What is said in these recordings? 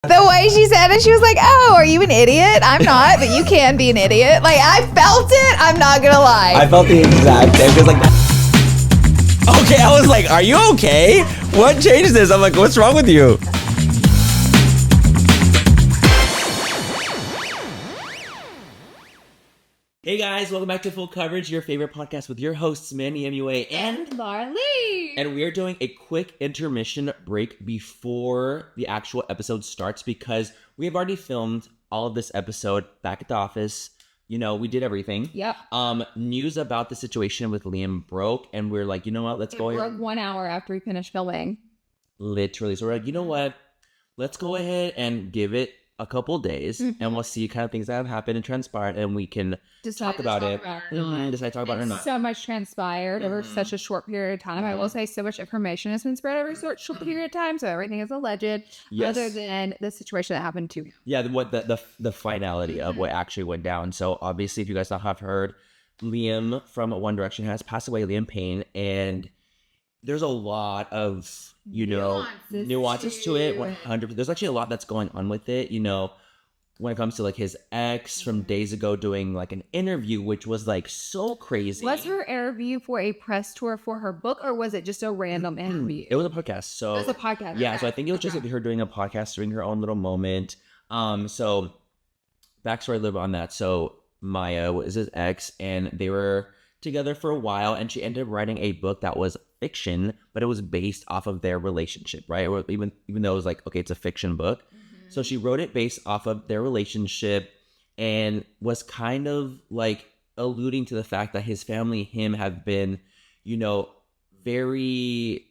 The way she said it, she was like, oh, are you an idiot? I'm not, but you can be an idiot. Like, I felt it. I'm not going to lie. I felt the exact same. Because, like, okay, I was like, are you okay? What changed this? I'm like, what's wrong with you? Hey guys, welcome back to Full Coverage, your favorite podcast with your hosts, Manny MUA and Marley. And we are doing a quick intermission break before the actual episode starts because we have already filmed all of this episode back at the office. You know, we did everything. Yep. News about the situation with Liam broke, and we're like, you know what, let's go ahead. It broke 1 hour after we finished filming. Literally. So we're like, you know what, let's go ahead and give it a couple days, and we'll see kind of things that have happened and transpired, and we can talk about it. Decide to talk about it or not. So much transpired over such a short period of time. I will say so much information has been spread over a short period of time, so everything is alleged, other than the situation that happened to you. Yeah, the finality of what actually went down. So obviously, if you guys not have heard, Liam from One Direction has passed away, Liam Payne, and there's a lot of, nuances to it. 100%. There's actually a lot that's going on with it, when it comes to like his ex from days ago doing like an interview, which was like so crazy. Was her interview for a press tour for her book, or was it just a random interview? It was a podcast. So it was a podcast. Yeah, so I think it was just her doing a podcast during her own little moment. So backstory a little bit on that. So Maya was his ex, and they were together for a while, and she ended up writing a book that was fiction, but it was based off of their relationship, right? Even though it was like, okay, it's a fiction book. So she wrote it based off of their relationship and was kind of like alluding to the fact that his family, him, have been, very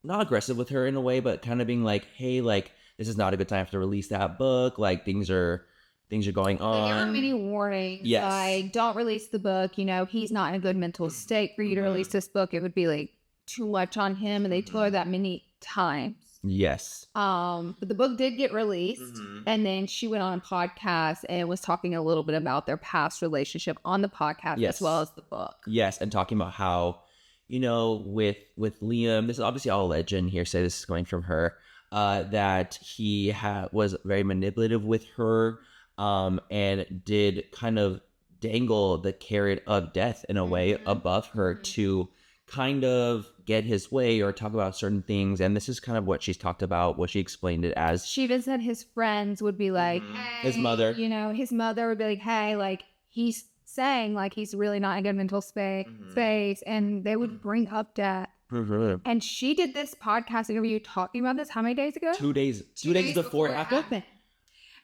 not aggressive with her in a way, but kind of being like, hey, like, this is not a good time to release that book. Like, things are going on. There are many warnings. Yes. Like, don't release the book. He's not in a good mental state for you to release this book. It would be like too much on him, and they told her that many times. Yes. But the book did get released, and then she went on a podcast and was talking a little bit about their past relationship on the podcast as well as the book. Yes, and talking about how, with Liam, this is obviously all legend here. Say this is going from her, that he was very manipulative with her, and did kind of dangle the carrot of death in a way above her to kind of get his way or talk about certain things. And this is kind of what she's talked about, what she explained it as. She even said his friends would be like, hey, his mother, his mother would be like, hey, like, he's saying like he's really not in a good mental space, and they would bring up death. And she did this podcast interview talking about this how many days ago? 2 days. 2 days before it happened.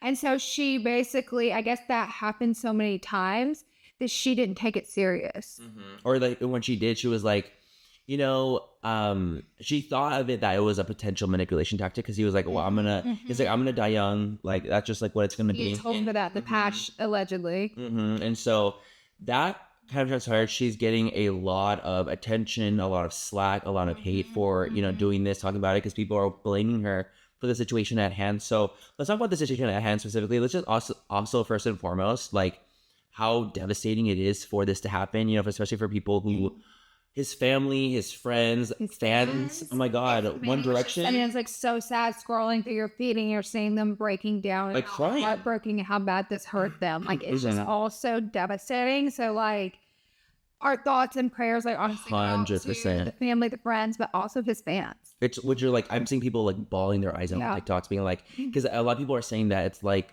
And so she basically, I guess that happened so many times that she didn't take it serious. Or like when she did, she was like, she thought of it that it was a potential manipulation tactic, because he was like, well, he's like, I'm gonna die young. Like, that's just like what it's gonna be. He told her that, the patch, allegedly. And so that kind of transpired. She's getting a lot of attention, a lot of slack, a lot of hate for, doing this, talking about it, because people are blaming her for the situation at hand. So let's talk about the situation at hand specifically. Let's just also first and foremost, like, how devastating it is for this to happen, especially for people who, his family, his friends, fans. Oh my God, One Direction. I mean, it's like so sad scrolling through your feed and you're seeing them breaking down, like crying, heartbreaking, how bad this hurt them. Like, it's just all so devastating. So like, our thoughts and prayers, like, honestly, 100%, the family, the friends, but also his fans. It's what you're like. I'm seeing people like bawling their eyes out on TikToks, being like, because a lot of people are saying that it's like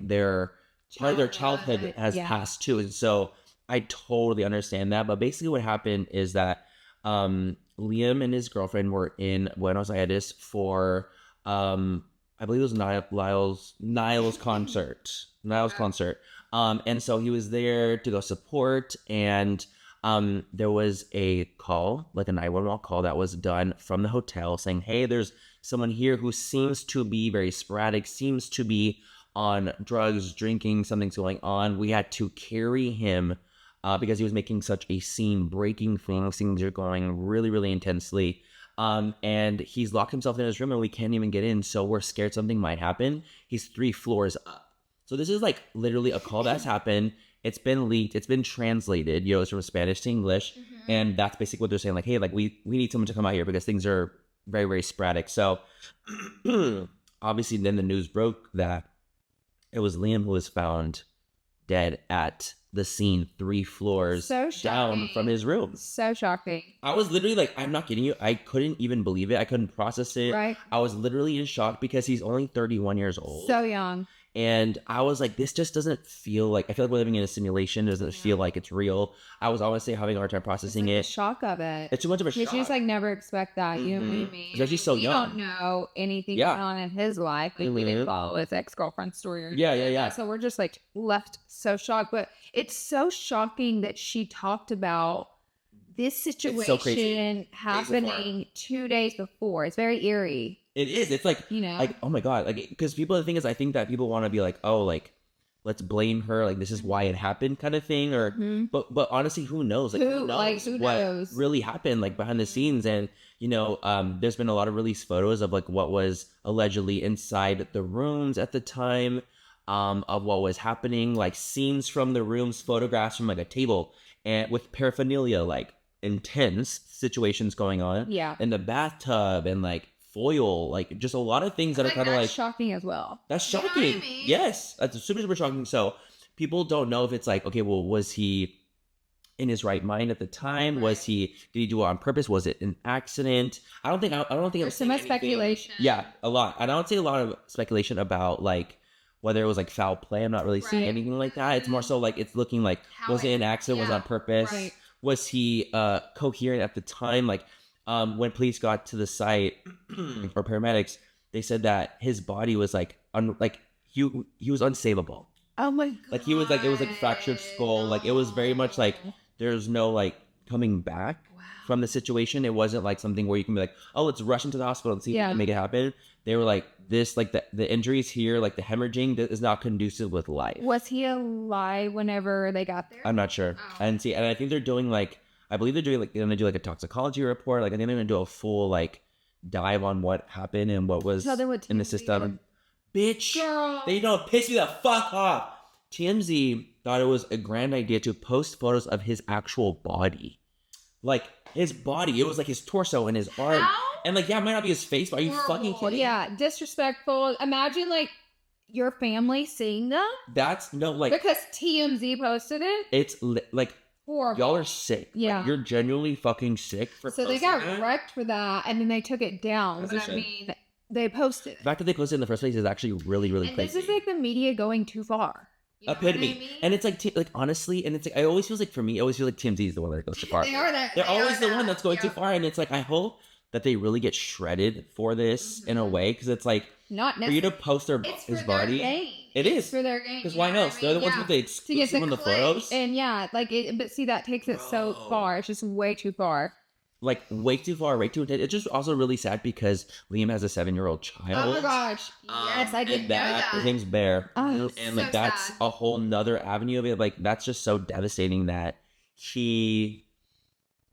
part of their childhood has passed too, and so I totally understand that. But basically, what happened is that Liam and his girlfriend were in Buenos Aires for I believe it was Niall's concert. And so he was there to go support, and there was a call, like a 911 call that was done from the hotel saying, hey, there's someone here who seems to be very sporadic, seems to be on drugs, drinking, something's going on. We had to carry him because he was making such a scene, breaking things. Things are going really, really intensely. And he's locked himself in his room and we can't even get in. So we're scared something might happen. He's 3 floors up. So this is like literally a call that's happened. It's been leaked. It's been translated. It's from Spanish to English. And that's basically what they're saying. Like, hey, like we need someone to come out here because things are very, very sporadic. So obviously then the news broke that it was Liam who was found dead at the scene 3 floors down from his room. So shocking. I was literally like, I'm not kidding you. I couldn't even believe it. I couldn't process it. Right. I was literally in shock because he's only 31 years old. So young. And I was like, this just doesn't feel like, I feel like we're living in a simulation. It doesn't feel like it's real. I was honestly having a hard time processing it. The shock of it. It's too much of a shock. You just like never expect that. You know what I mean? Especially so young. We don't know anything going on in his life. Like, we didn't follow his ex-girlfriend's story. Yeah. So we're just like left so shocked. But it's so shocking that she talked about this situation happening 2 days before. It's very eerie. It is. It's like, like, oh my God. Like, because the thing is, I think that people want to be like, oh, like, let's blame her. Like, this is why it happened kind of thing. Or, but honestly, who knows? Like, who knows what really happened, like, behind the scenes? And, there's been a lot of released photos of, like, what was allegedly inside the rooms at the time, of what was happening, like, scenes from the rooms, photographs from, like, a table, and with paraphernalia, like, intense situations going on. Yeah. In the bathtub and, like, foil, like just a lot of things that are kind of like shocking as well. That's shocking. You know what I mean? Yes, that's super shocking. So people don't know if it's like, okay, well, was he in his right mind at the time? Did he do it on purpose? Was it an accident? I don't think there's so much speculation. Yeah, a lot. I don't see a lot of speculation about like whether it was like foul play. I'm not really seeing anything like that. It's more so like it's looking like was it an accident? Was it on purpose? Was he coherent at the time? Like when police got to the site or paramedics, they said that his body was like he was unsavable. Oh my God. Like he was like, it was like fractured skull. Like it was very much like there's no like coming back from the situation. It wasn't like something where you can be like, oh, let's rush into the hospital and see if we can make it happen. They were like, this, like the injuries here, like the hemorrhaging is not conducive with life. Was he alive whenever they got there? I'm not sure. And I think they're doing like, I believe they're going to do like a toxicology report. Like I think they're going to do a full like dive on what happened and what was in the system. Bitch, girl. They don't piss me the fuck off. TMZ thought it was a grand idea to post photos of his actual body. Like his body. It was like his torso and his arm. And like, yeah, it might not be his face, but are you fucking kidding? Yeah, disrespectful. Imagine like your family seeing that. That's like. Because TMZ posted it. It's like. Horrible. Y'all are sick. Yeah. Like, you're genuinely fucking sick for So they got wrecked for that, and then they took it down. So, I mean, they posted. The fact that they posted in the first place is actually really, really crazy. This is like the media going too far. Epitome. I mean? And it's like honestly, and it's like, I always feels like for me, I always feel like TMZ is the one that goes too far. They're always the one that's going too far, and it's like, I hope that they really get shredded for this in a way, because it's like, not for you to post his body. It is for their gain. Because why else? They're the ones with the exclusive on the photos. And but see, that takes it so far. It's just way too far. Like, way too far, way too intense. It's just also really sad because Liam has a 7-year-old child. Oh my gosh. Yes, I didn't know that. His name's Bear. Oh, and like, that's a whole nother avenue of it. Like, that's just so devastating that he,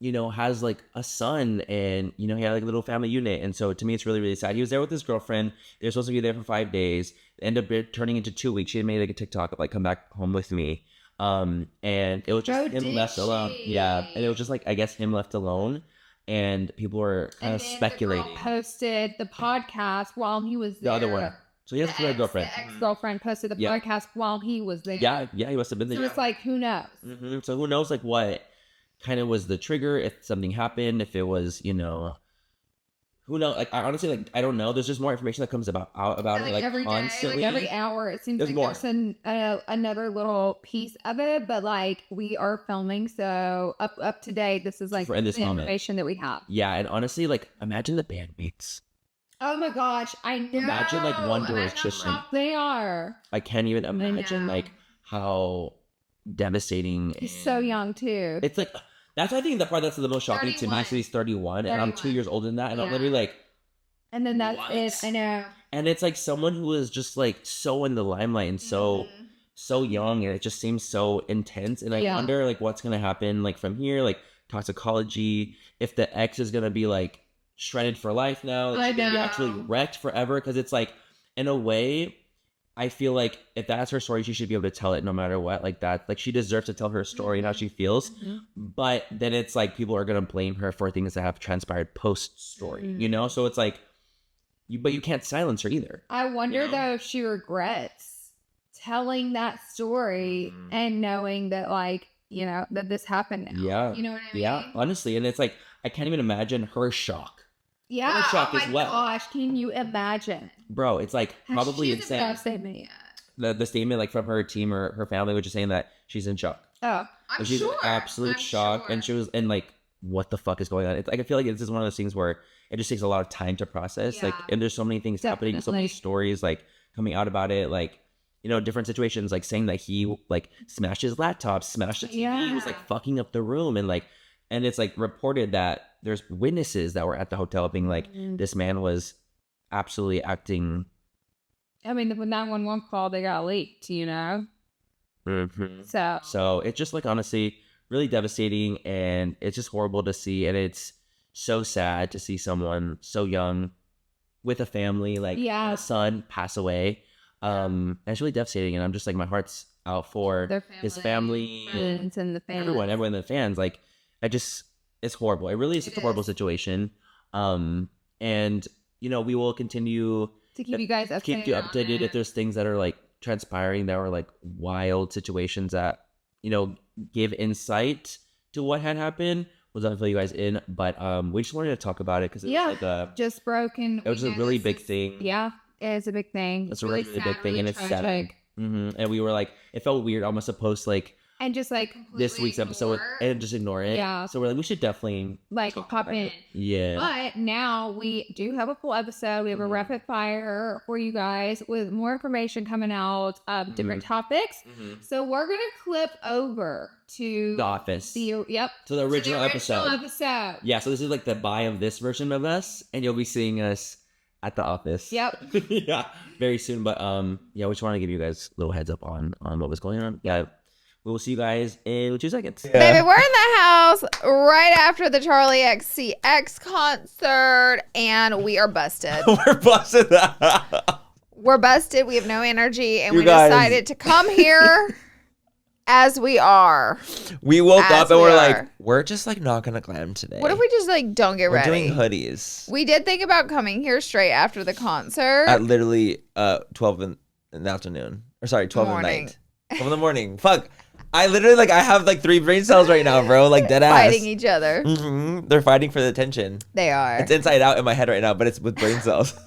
has like a son and, he had like a little family unit. And so to me, it's really, really sad. He was there with his girlfriend. They were supposed to be there for 5 days. Ended up turning into 2 weeks. She had made like a TikTok of like, come back home with me. And it was just him left alone. Yeah. And it was just like, I guess him left alone. And people were kind of speculating. The girl posted the podcast while he was there. The other one. So he has a girlfriend. The ex-girlfriend posted the podcast while he was there. Yeah, he must have been there. So it's like, who knows? Mm-hmm. So who knows like what kind of was the trigger, if something happened, if it was, who knows? Like, I honestly, like, I don't know. There's just more information that comes out about it, like every constantly. day, like every hour, it seems there's like there's another little piece of it. But like, we are filming, so up to date. This is like the information that we have. Yeah, and honestly, like, imagine the bandmates. Oh my gosh, I know. Imagine like One Direction. They are. I can't even imagine like how devastating. He's so young too. It's like. That's, I think, the part that's the most shocking to me. So he's 31, and I'm 2 years older than that, and I'm literally like... And then that's it, I know. And it's like someone who is just like so in the limelight and so young, and it just seems so intense, and I wonder like what's going to happen like from here, like toxicology, if the ex is going to be like shredded for life now, like, be actually wrecked forever, because it's like, in a way... I feel like if that's her story, she should be able to tell it no matter what. Like that, like she deserves to tell her story and how she feels. But then it's like people are gonna blame her for things that have transpired post story, So it's like but you can't silence her either. I wonder though if she regrets telling that story and knowing that like, you know, that this happened now. Yeah. You know what I mean? Yeah, honestly. And it's like, I can't even imagine her shock. Yeah. Her shock as well. Oh my gosh, can you imagine? Bro, it's like probably insane. Statement The statement like from her team or her family, which is saying that she's in shock. Oh, she's in absolute shock. And she was in like, what the fuck is going on? It's like, I feel like this is one of those things where it just takes a lot of time to process. Like, and there's so many things happening, so many stories like coming out about it, like, you know, different situations, like saying that he like smashed his laptop, smashed the TV, he was like fucking up the room, and like, and it's like reported that there's witnesses that were at the hotel being like, this man was absolutely acting. I mean, the 911 call, they got leaked, you know. So it's just like honestly really devastating, and it's just horrible to see, and it's so sad to see someone so young with a family, like a son, pass away. And it's really devastating, and I'm just like, my heart's out for his family, friends, and the fans. everyone in the fans. Like, it's horrible. It really is just a horrible situation. And you know, we will continue to keep you guys updated. Keep you updated if there's things that are like transpiring that were like wild situations that, you know, give insight to what had happened. We'll definitely fill you guys in, but we just wanted to talk about it because it was like just broken. It was a really big thing. Yeah. It is a big thing. It's a really big thing, and it's sad. And we were like, it felt weird almost to post like, and just like this week's episode and just ignore it. Yeah. So we're like, we should definitely like pop in. Yeah. But now we do have a full episode. We have a rapid fire for you guys with more information coming out, different topics. So we're gonna clip over to The Office. To the original episode. Yeah. So this is like the buy of this version of us, and you'll be seeing us at the office. Yep. Yeah. Very soon. But yeah, we just want to give you guys a little heads up on what was going on. Yeah. We will see you guys in 2 seconds. Yeah. Baby, we're in the house right after the Charlie XCX concert, and we are busted. We're busted. We're busted. We have no energy, and we decided to come here as we are. We woke up and we're like, we're just like not gonna glam today. What if we just like don't get ready? We're doing hoodies. We did think about coming here straight after the concert. At literally 12 in the afternoon. Or sorry, 12 in the night. 12 in the morning. Fuck. I literally like, I have like 3 brain cells right now, bro. Like dead ass. Fighting each other. They're fighting for the attention. They are. It's inside out in my head right now, but it's with brain cells.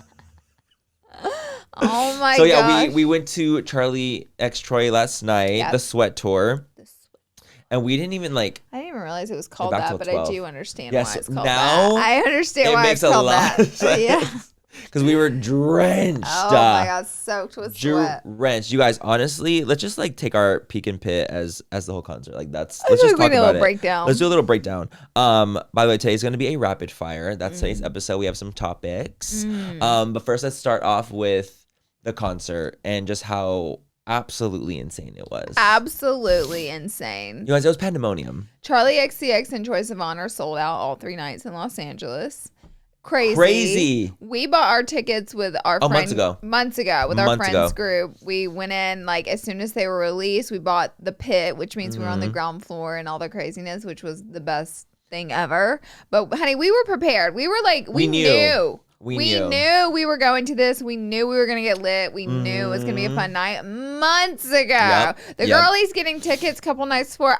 Oh my god. So yeah, we went to Charlie X Troy last night, the Sweat Tour. And we didn't even like. I didn't even realize it was called that, but 12. I do understand why it's called now that. I understand why it's called that. Yeah. Because we were drenched. Oh my god, soaked with sweat. Drenched. You guys, honestly, let's just like take our peek and pit as the whole concert. Like let's just talk about it. Breakdown. Let's do a little breakdown. By the way, today's gonna be a rapid fire. That's today's episode. We have some topics. But first, let's start off with the concert and just how absolutely insane it was. Absolutely insane. You guys, it was pandemonium. Charlie XCX and Choice of Honor sold out all 3 nights in Los Angeles. Crazy. We bought our tickets with our friends months ago with our friends group. We went in like as soon as they were released. We bought the pit, which means we were on the ground floor and all the craziness, which was the best thing ever. But honey, we were prepared. We were like, we knew. We knew we were going to this. We knew we were going to get lit. We knew it was going to be a fun night months ago. The girlies getting tickets a couple nights before.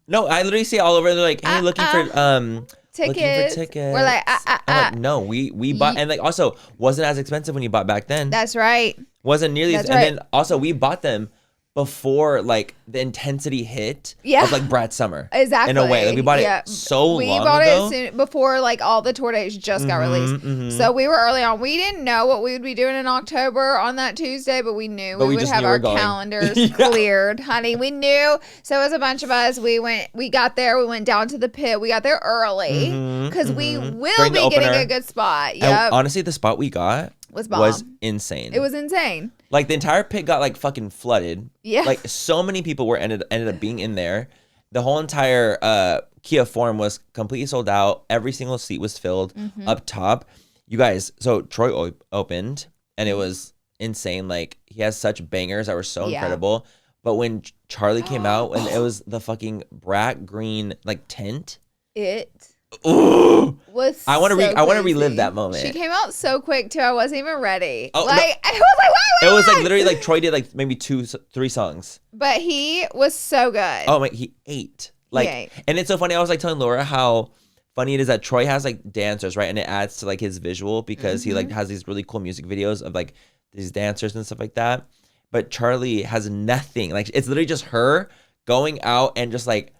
No, I literally see it all over. They're like, hey, looking for tickets. We're like, I'm like, no, we bought, and like also wasn't as expensive when you bought back then. That's right. Wasn't nearly as, and then also we bought them before like the intensity hit of like Brad's Summer. Exactly. In a way, like we bought it so long ago. We bought it soon, before like all the tour dates just got released. So we were early on. We didn't know what we would be doing in October on that Tuesday, but we knew we would have our calendars cleared, honey. We knew. So as a bunch of us, we got there. We went down to the pit. We got there early because we will be getting a good spot. Yep. Honestly, the spot we got was insane. It was insane. Like the entire pit got like fucking flooded. Yeah. Like so many people ended up being in there. The whole entire Kia Forum was completely sold out. Every single seat was filled up top. You guys, so Troy opened and it was insane. Like he has such bangers that were so incredible. But when Charlie came out and it was the fucking brat green like tint. It Ooh. I want to relive that moment. She came out so quick too. I wasn't even ready. Oh, like no. I was like, what? It was like literally like Troy did like maybe 2-3 songs. But he was so good. Oh my, he ate. Like, and it's so funny. I was like telling Laura how funny it is that Troy has like dancers, right? And it adds to like his visual because he like has these really cool music videos of like these dancers and stuff like that. But Charlie has nothing. Like it's literally just her going out and just like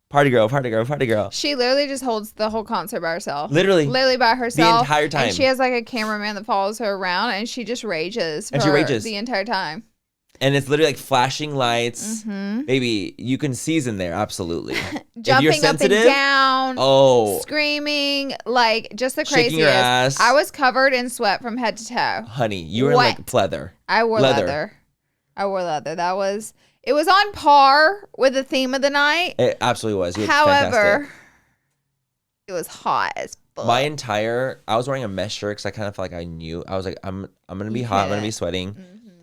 party girl, party girl, party girl. She literally just holds the whole concert by herself. Literally by herself. The entire time. And she has like a cameraman that follows her around and she just rages the entire time. And it's literally like flashing lights. Baby, you can season there, absolutely. Jumping up and down. Screaming, like just the craziest. Shaking your ass. I was covered in sweat from head to toe. Honey, you were in like pleather. I wore leather. It was on par with the theme of the night. It absolutely was. However, it was hot as fuck. I was wearing a mesh shirt because I kind of felt like I knew. I was like, I'm going to be hot. I'm going to be sweating.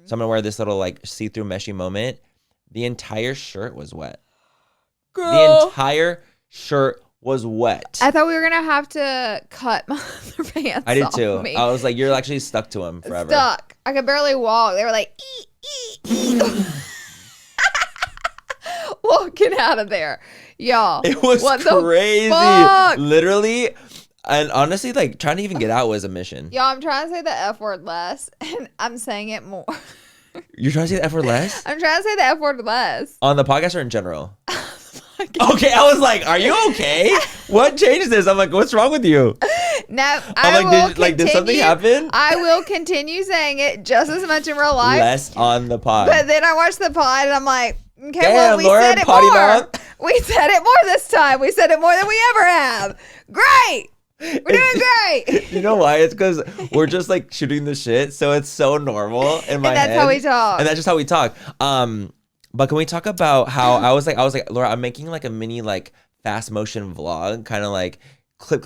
So I'm going to wear this little like see-through meshy moment. The entire shirt was wet. Girl. The entire shirt was wet. I thought we were going to have to cut my other pants I did too. Me. I was like, you're actually stuck to them forever. Stuck. I could barely walk. They were like, walking out of there. Y'all. It was crazy. Literally. And honestly, like trying to even get out was a mission. Y'all, I'm trying to say the F word less, and I'm saying it more. You're trying to say the F word less? I'm trying to say the F word less. On the podcast or in general? Okay, I was like, are you okay? What changed this? I'm like, what's wrong with you? No, did something happen? I will continue saying it just as much in real life. Less on the pod. But then I watched the pod and I'm like, okay, damn, well, we Laura, said it potty more. mouth. We said it more this time. We said it more than we ever have. Great. We're doing great. You know why? It's because we're just like shooting the shit. So it's so normal in my head. And that's how we talk. And that's just how we talk. But can we talk about how I was like, Laura, I'm making like a mini like fast motion vlog, kind of like clip,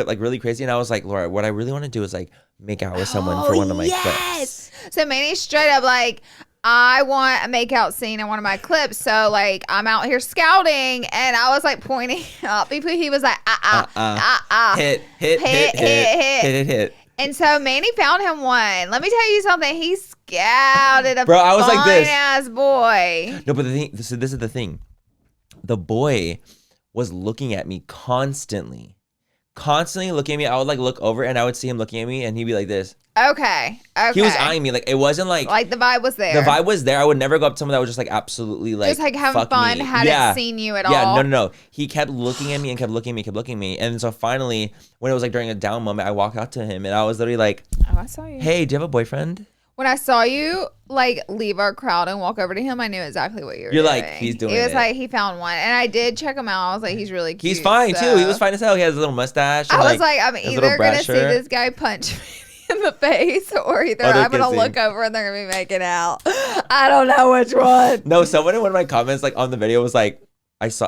like really crazy. And I was like, Laura, what I really want to do is like make out with someone for one of my clips. So Manny's straight up like, I want a makeout scene in one of my clips. So like I'm out here scouting and I was like pointing up. He was like, hit. And so Manny found him one. Let me tell you something. He scouted a bro, I was like this ass boy. No, but this is the thing. The boy was looking at me constantly looking at me. I would like look over and I would see him looking at me and he'd be like this. Okay. He was eyeing me. Like it wasn't like the vibe was there. The vibe was there. I would never go up to someone that was just like absolutely like just like having fun, hadn't seen you at all. Yeah, no. He kept looking at me and kept looking at me. And so finally, when it was like during a down moment, I walked out to him and I was literally like, oh, I saw you. Hey, do you have a boyfriend? When I saw you like leave our crowd and walk over to him, I knew exactly what you were doing. You're like, he's doing it. It was like he found one. And I did check him out. I was like, he's really cute. He's fine too. He was fine as hell. He has a little mustache. And, I was like I'm either going to see this guy punch me in the face or either I'm going to look over and they're going to be making out. I don't know which one. No, someone in one of my comments like on the video was like,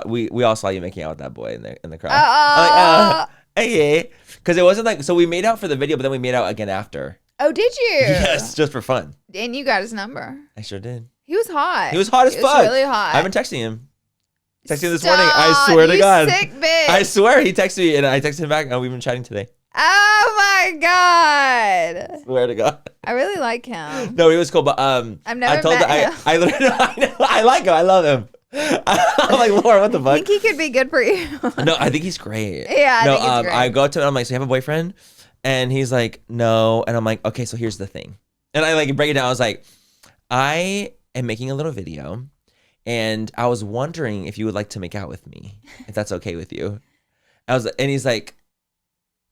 we all saw you making out with that boy in the crowd. I'm like, hey. Because it wasn't like, so we made out for the video, but then we made out again after. Oh, did you? Yes, just for fun. And you got his number. I sure did. He was hot. He was hot as fuck. Really hot. I've been texting him. Texting him this morning. I swear to God. Sick bitch. I swear he texted me and I texted him back and we've been chatting today. Oh my God. Swear to God. I really like him. No, he was cool, but I've never met him. I literally I like him. I love him. I'm like, Laura, what the fuck? I think he could be good for you. No, I think he's great. Yeah, I think he's great. I go up to him and I'm like, so you have a boyfriend? And he's like, no. And I'm like, okay, so here's the thing. And I like break it down. I was like, I am making a little video and I was wondering if you would like to make out with me, if that's okay with you. And he's like,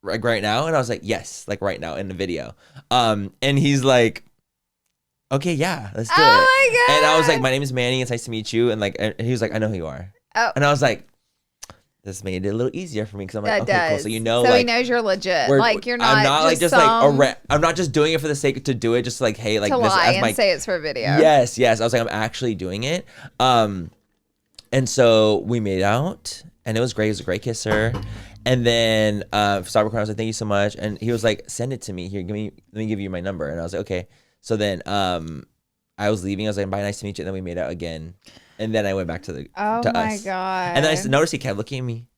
right now? And I was like, yes, like right now in the video. And he's like, okay, yeah, let's do it. My God. And I was like, my name is Manny. It's nice to meet you. And he was like, I know who you are. Oh. And I was like, this made it a little easier for me because I'm like, okay, cool. So you know, so like, he knows you're legit. Like you're not. I'm not just like I'm not just doing it for the sake to do it. Just like, hey, like to this lie as and my say it's for a video. Yes. I was like, I'm actually doing it. And so we made out, and it was great. He was a great kisser. And then started recording. I was like, thank you so much. And he was like, send it to me. Here, let me give you my number. And I was like, okay. So then I was leaving. I was like, bye, nice to meet you. And then we made out again. And then I went back to us. God. And then I noticed he kept looking at me.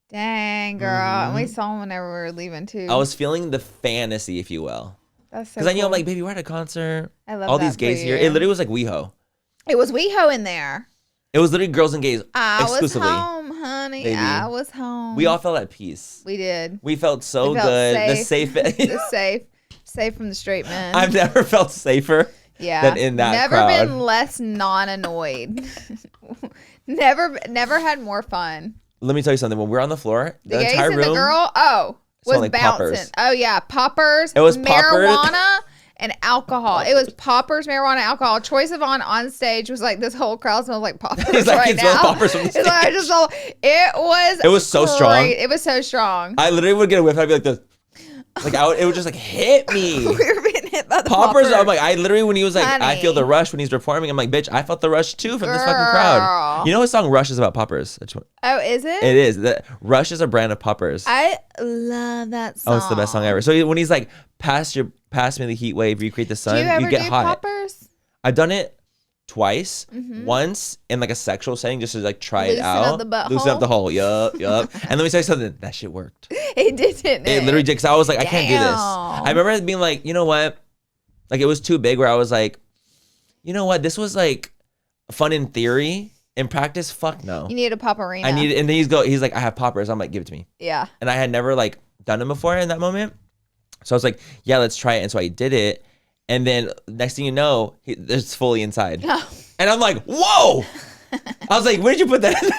Dang, girl. And we saw him whenever we were leaving, too. I was feeling the fantasy, if you will. That's so Because I knew, cool. I'm like, baby, we're at a concert. I love all that these gays for here. you. It literally was like WeHo. It was WeHo in there. It was literally girls and gays exclusively. I was home, honey. Baby. I was home. We all felt at peace. We did. We felt so We felt good. safe. The safe. Safe from the straight men. I've never felt safer than in that Never crowd. been less non-annoyed. Never had more fun. Let me tell you something. When we're on the floor, The the gays entire and room the girl, was like bouncing. poppers. Oh, yeah. Poppers. It was poppers. marijuana and alcohol. It was poppers, marijuana, alcohol. Troye Sivan on stage was like, this whole crowd smells like poppers He's like, right it smells now. poppers from the It's like, it was so strong. It was so strong. I literally would get a whiff. I'd be like this. Like it would just like hit me. We were being hit by the Poppers. I'm like, I literally, when he was like, Honey. I feel the rush when he's performing. I'm like, bitch, I felt the rush too from this fucking crowd. You know what song Rush is about poppers? Oh, is it? It is. Rush is a brand of poppers. I love that song. Oh, it's the best song ever. So when he's like, pass me the heat wave, recreate the sun, Do you ever get do hot. poppers? I've done it twice. Once in like a sexual setting, just to like try it out. Loosen up the hole. Yup. And let me tell you something. That shit worked. It didn't. It literally did. Because I was like, I can't do this. I remember being like, you know what? Like it was too big. Where I was like, you know what? This was like fun in theory. In practice, fuck no. You need a popperina. I need it. And then he's like, I have poppers. I'm like, give it to me. Yeah. And I had never like done them before in that moment. So I was like, yeah, let's try it. And so I did it. And then next thing you know, it's fully inside. Oh. And I'm like, whoa! I was like, where did you put that in there?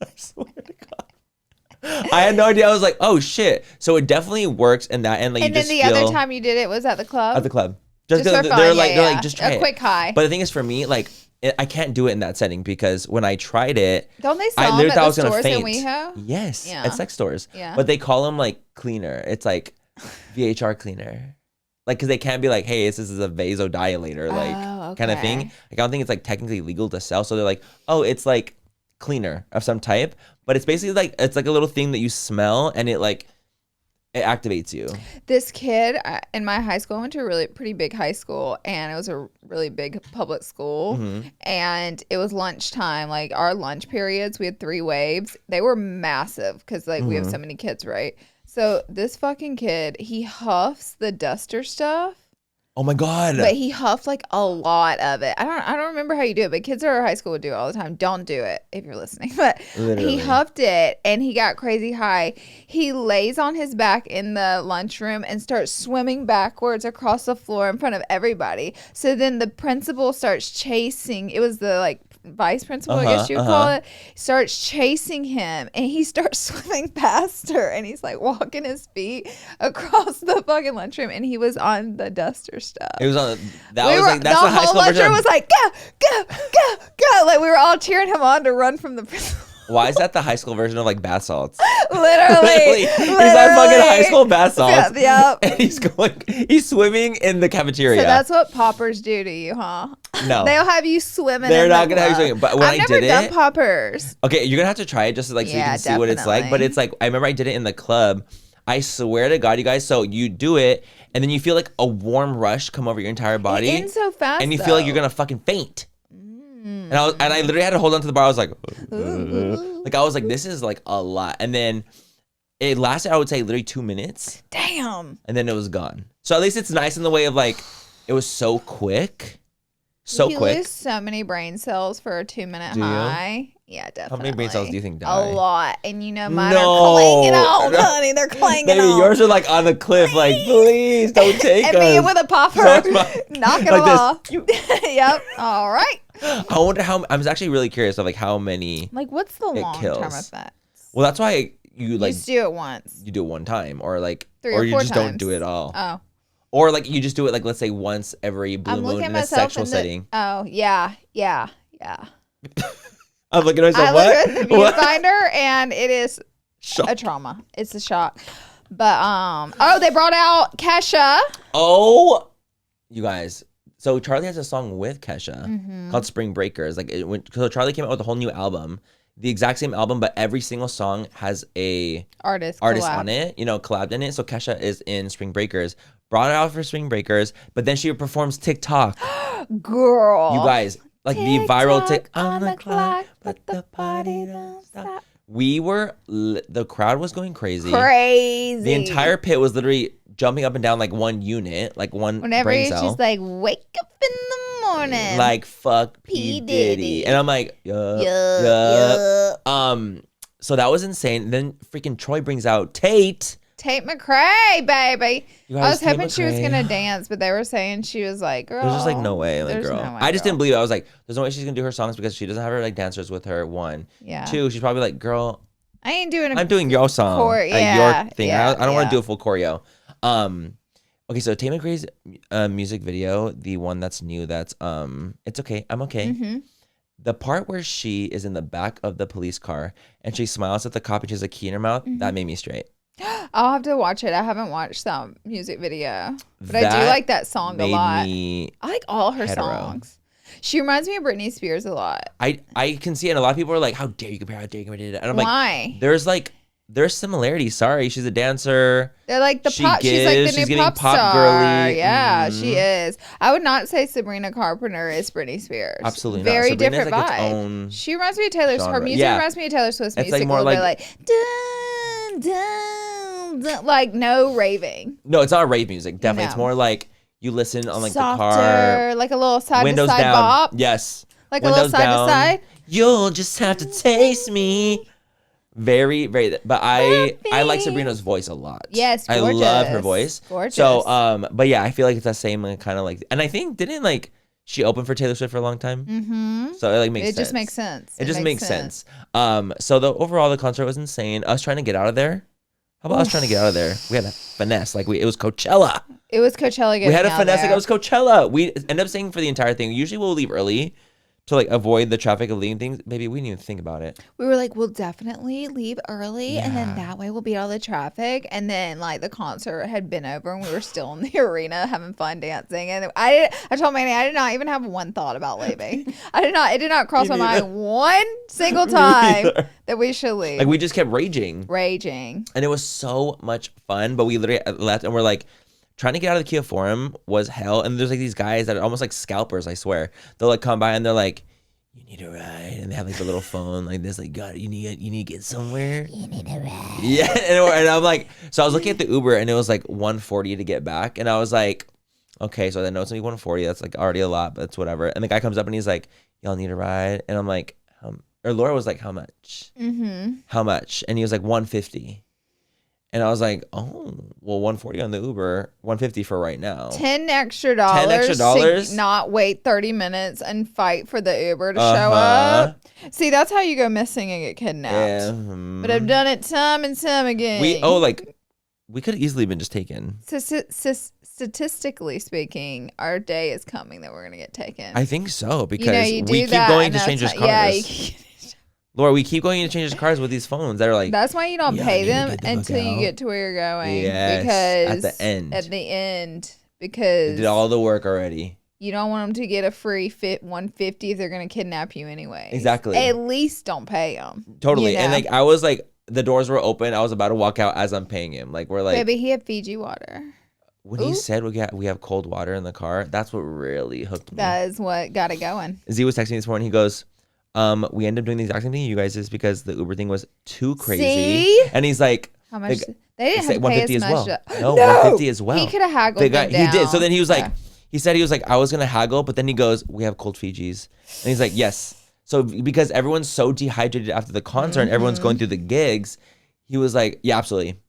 I swear to God. I had no idea. I was like, oh shit. So it definitely works in that end. Like, And then the other time you did it was at the club? At the club. Just for fun. They're like, just try a quick high. But the thing is, for me, like, I can't do it in that setting because when I tried it, Don't they I sell literally them thought I at was the gonna stores in faint. WeHo? Yes, Yeah. at sex stores. Yeah. But they call them like cleaner. It's like VHR cleaner. Like, because they can't be like, hey, this is a vasodilator, like kind of thing. Like, I don't think it's like technically legal to sell. So they're like, oh, it's like cleaner of some type. But it's basically like, it's like a little thing that you smell and it like, it activates you. This kid in my high school, I went to a really pretty big high school, and it was a really big public school. And it was lunchtime, like our lunch periods. We had 3 waves. They were massive because like we have so many kids, right? So this fucking kid, he huffs the duster stuff. Oh my God. But he huffed like a lot of it. I don't remember how you do it, but kids at our high school would do it all the time. Don't do it if you're listening. But Literally. he huffed it and he got crazy high. He lays on his back in the lunchroom and starts swimming backwards across the floor in front of everybody. So then the principal starts chasing. It was the like vice principal, I guess you would call it, starts chasing him, and he starts swimming past her, and he's like walking his feet across the fucking lunchroom, and he was on the duster stuff. It was on that's the high school version. The whole lunchroom was like, go, like we were all cheering him on to run from the principal. Why is that the high school version of like bath salts? Literally. He's on fucking high school bath salts. Yep. And he's swimming in the cafeteria. So that's what poppers do to you, huh? No. They'll have you swimming. They're in not the going to have you swimming. But when I've I never did done it. poppers. Okay, you're going to have to try it just to, like, so you can see what it's like. But it's like, I remember I did it in the club. I swear to God, you guys. So you do it, and then you feel like a warm rush come over your entire body. It ends so fast, and you feel like you're going to fucking faint. And I literally had to hold on to the bar. I was like, this is like a lot. And then it lasted, I would say, literally 2 minutes. Damn. And then it was gone. So at least it's nice in the way of like, it was so quick. You lose so many brain cells for a 2-minute high. Yeah, definitely. How many brain cells do you think die? A lot. And you know, mine are clanging on, honey. They're clanging on. Maybe yours are like on the cliff, like, please don't take us. And me with a popper, knocking them off. Yep. All right. I wonder how, I'm actually really curious of like how many. Like, what's the long-term effects? Well, that's why you like. You just do it once. You do it one time, or like, 3 or 4 you just times. don't do it at all. Oh. Or like you just do it like, let's say once every blue moon in a sexual setting. Oh, yeah. I'm looking at myself, I look at the viewfinder and it is a trauma. It's a shock. But, they brought out Kesha. Oh, you guys. So Charlie has a song with Kesha called Spring Breakers. So Charlie came out with a whole new album, the exact same album, but every single song has a artist on it, collabed in it. So Kesha is in Spring Breakers. Brought it out for Spring Breakers, but then she performs TikTok. Girl. You guys, like TikTok the viral on the clock, but the party don't stop. the crowd was going crazy. Crazy. The entire pit was literally jumping up and down like one unit, like one brain cell. She's like, wake up in the morning. Like, fuck P. Diddy. And I'm like, yup. So that was insane. Then freaking Troy brings out Tate McRae, baby. I was hoping she was going to to dance, but they were saying she was like, girl. There's just like no way. Like, girl. No way, I just didn't believe it. I was like, there's no way she's going to do her songs because she doesn't have her like dancers with her. 1. Yeah. 2, she's probably like, girl, I'm doing your song. your thing. I don't want to do a full choreo. Okay, so Tate McRae's music video, the one that's new, that's It's Okay, I'm Okay. Mm-hmm. The part where she is in the back of the police car and she smiles at the cop and she has a key in her mouth, that made me straight. I'll have to watch it. I haven't watched that music video, but I do like that song a lot. I like all her songs. She reminds me of Britney Spears a lot. I can see it. And a lot of people are like, how dare you compare? How dare you compare? And I'm Why? like, there's similarities. Sorry, she's a dancer. They're like she's like the new pop star. Girly. Yeah, she is. I would not say Sabrina Carpenter is Britney Spears. Absolutely Very not. different like vibe. She reminds me of Taylor Swift. Her music reminds me of Taylor Swift's music. Like more a little bit like dun, dun, dun, like no raving. No, it's not rave music. Definitely, it's more like you listen on like softer, the car, like a little side windows to side down. bop. Yes, like windows a little side down. to side. You'll just have to taste me. Very, very. But I like Sabrina's voice a lot. Yes, gorgeous. I love her voice. Gorgeous. So, but yeah, I feel like it's that same kind of like, and I think didn't like she opened for Taylor Swift for a long time. Mm-hmm. So it like makes sense. It just makes sense. It just makes sense. So the concert was insane. Us trying to get out of there. How about us trying to get out of there? We had a finesse, like it was Coachella. It was Coachella. We had a finesse, like it was Coachella. We ended up staying for the entire thing. Usually we'll leave early to like avoid the traffic of leaving things. Maybe we didn't even think about it. We were like, we'll definitely leave early, and then that way we'll beat all the traffic. And then like the concert had been over, and we were still in the arena having fun dancing. And I told Manny I did not even have one thought about leaving. It did not cross my mind one single time that we should leave. Like we just kept raging, and it was so much fun. But we literally left, and we're like, trying to get out of the Kia Forum was hell. And there's like these guys that are almost like scalpers, I swear. They'll like come by and they're like, you need a ride. And they have like the little phone like this, like, God, you need to get somewhere. You need a ride. Yeah. And I'm like, so I was looking at the Uber and it was like $140 to get back. And I was like, okay, so I know it's gonna be $140. That's like already a lot, but it's whatever. And the guy comes up and he's like, y'all need a ride. And I'm like, or Laura was like, how much? Mm-hmm. How much? And he was like, $150. And I was like, oh, well, $140 on the Uber, $150 for right now. $10 extra to not wait 30 minutes and fight for the Uber to show up. See, that's how you go missing and get kidnapped. Yeah. But I've done it time and time again. We could have easily been just taken. Statistically speaking, our day is coming that we're going to get taken. I think so, because we keep going to strangers' cars. Yeah, Laura, we keep going to change cars with these phones that are like. That's why you don't pay them until you get to where you're going. Yes, because at the end, because they did all the work already. You don't want them to get a free $150 if they're going to kidnap you anyway. Exactly. At least don't pay them. Totally. You know? And like I was like, the doors were open. I was about to walk out as I'm paying him. Like we're like, baby, he had Fiji water. When he said we have cold water in the car, that's what really hooked me. That is what got it going. Z was texting me this morning. He goes, we ended up doing the exact same thing you guys is because the Uber thing was too crazy. See? And he's like, how much? They didn't have to pay as much. No, $150 as well. He could have haggled them down. He did. So then he was like, he said he was like, I was gonna haggle, but then he goes, we have cold Fijis, and he's like, yes. So because everyone's so dehydrated after the concert, and everyone's going through the gigs, he was like, yeah, absolutely.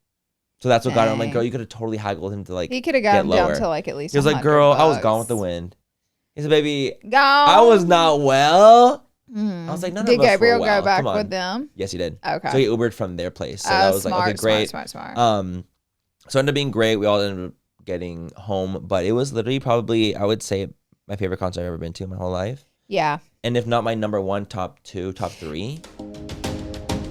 So that's what got him. I'm like, girl, you could have totally haggled him to like. He could have got him down to like at least. He was like, girl, I was gone with the wind. He said, baby, gone. I was not well. I was like, none of us were well. Did Gabriel go back with them? Yes, he did. Okay. So he Ubered from their place. So that was smart, like, okay, great. Smart. So it ended up being great. We all ended up getting home, but it was literally probably, I would say, my favorite concert I've ever been to in my whole life. Yeah. And if not my number one, top two, top three.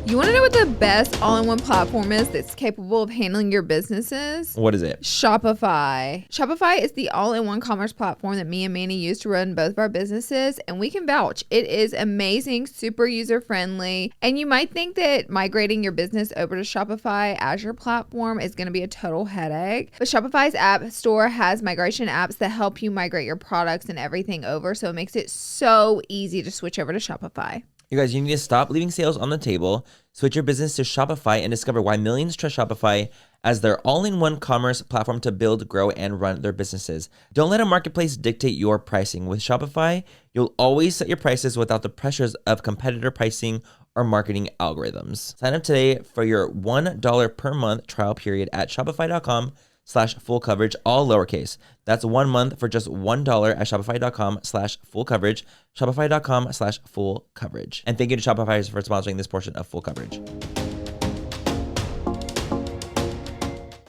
You want to know what the best all-in-one platform is that's capable of handling your businesses? What is it? Shopify. Shopify is the all-in-one commerce platform that me and Manny use to run both of our businesses, and we can vouch. It is amazing, super user-friendly, and you might think that migrating your business over to Shopify as your platform is going to be a total headache, but Shopify's app store has migration apps that help you migrate your products and everything over, so it makes it so easy to switch over to Shopify. You guys, you need to stop leaving sales on the table, switch your business to Shopify, and discover why millions trust Shopify as their all-in-one commerce platform to build, grow, and run their businesses. Don't let a marketplace dictate your pricing. With Shopify, you'll always set your prices without the pressures of competitor pricing or marketing algorithms. Sign up today for your $1 per month trial period at shopify.com/full coverage, all lowercase. That's 1 month for just $1 at shopify.com/full coverage, shopify.com/full coverage. And thank you to Shopify for sponsoring this portion of Full Coverage.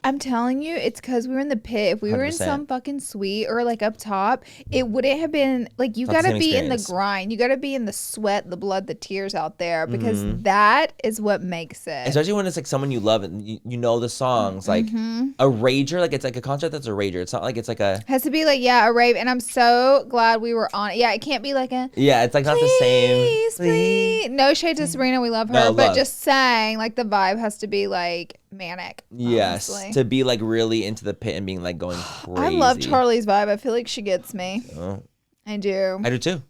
I'm telling you, it's because we were in the pit. If we were in 100%. some fucking suite or like up top, it wouldn't have been like, you got to be in the grind. You got to be in the sweat, the blood, the tears out there, because that is what makes it. Especially when it's like someone you love and you know the songs. Like a rager, like it's like a concert that's a rager. It's not like it's like a... Has to be like, yeah, a rave. And I'm so glad we were on it. Yeah, it can't be like a... Yeah, it's like not the same. Please. No shade to Sabrina. We love her. No, but love. just saying, like, the vibe has to be like manic. Yes, honestly. to be like really into the pit and being like going crazy. I love Charlie's vibe. I feel like she gets me. Oh. I do. I do too.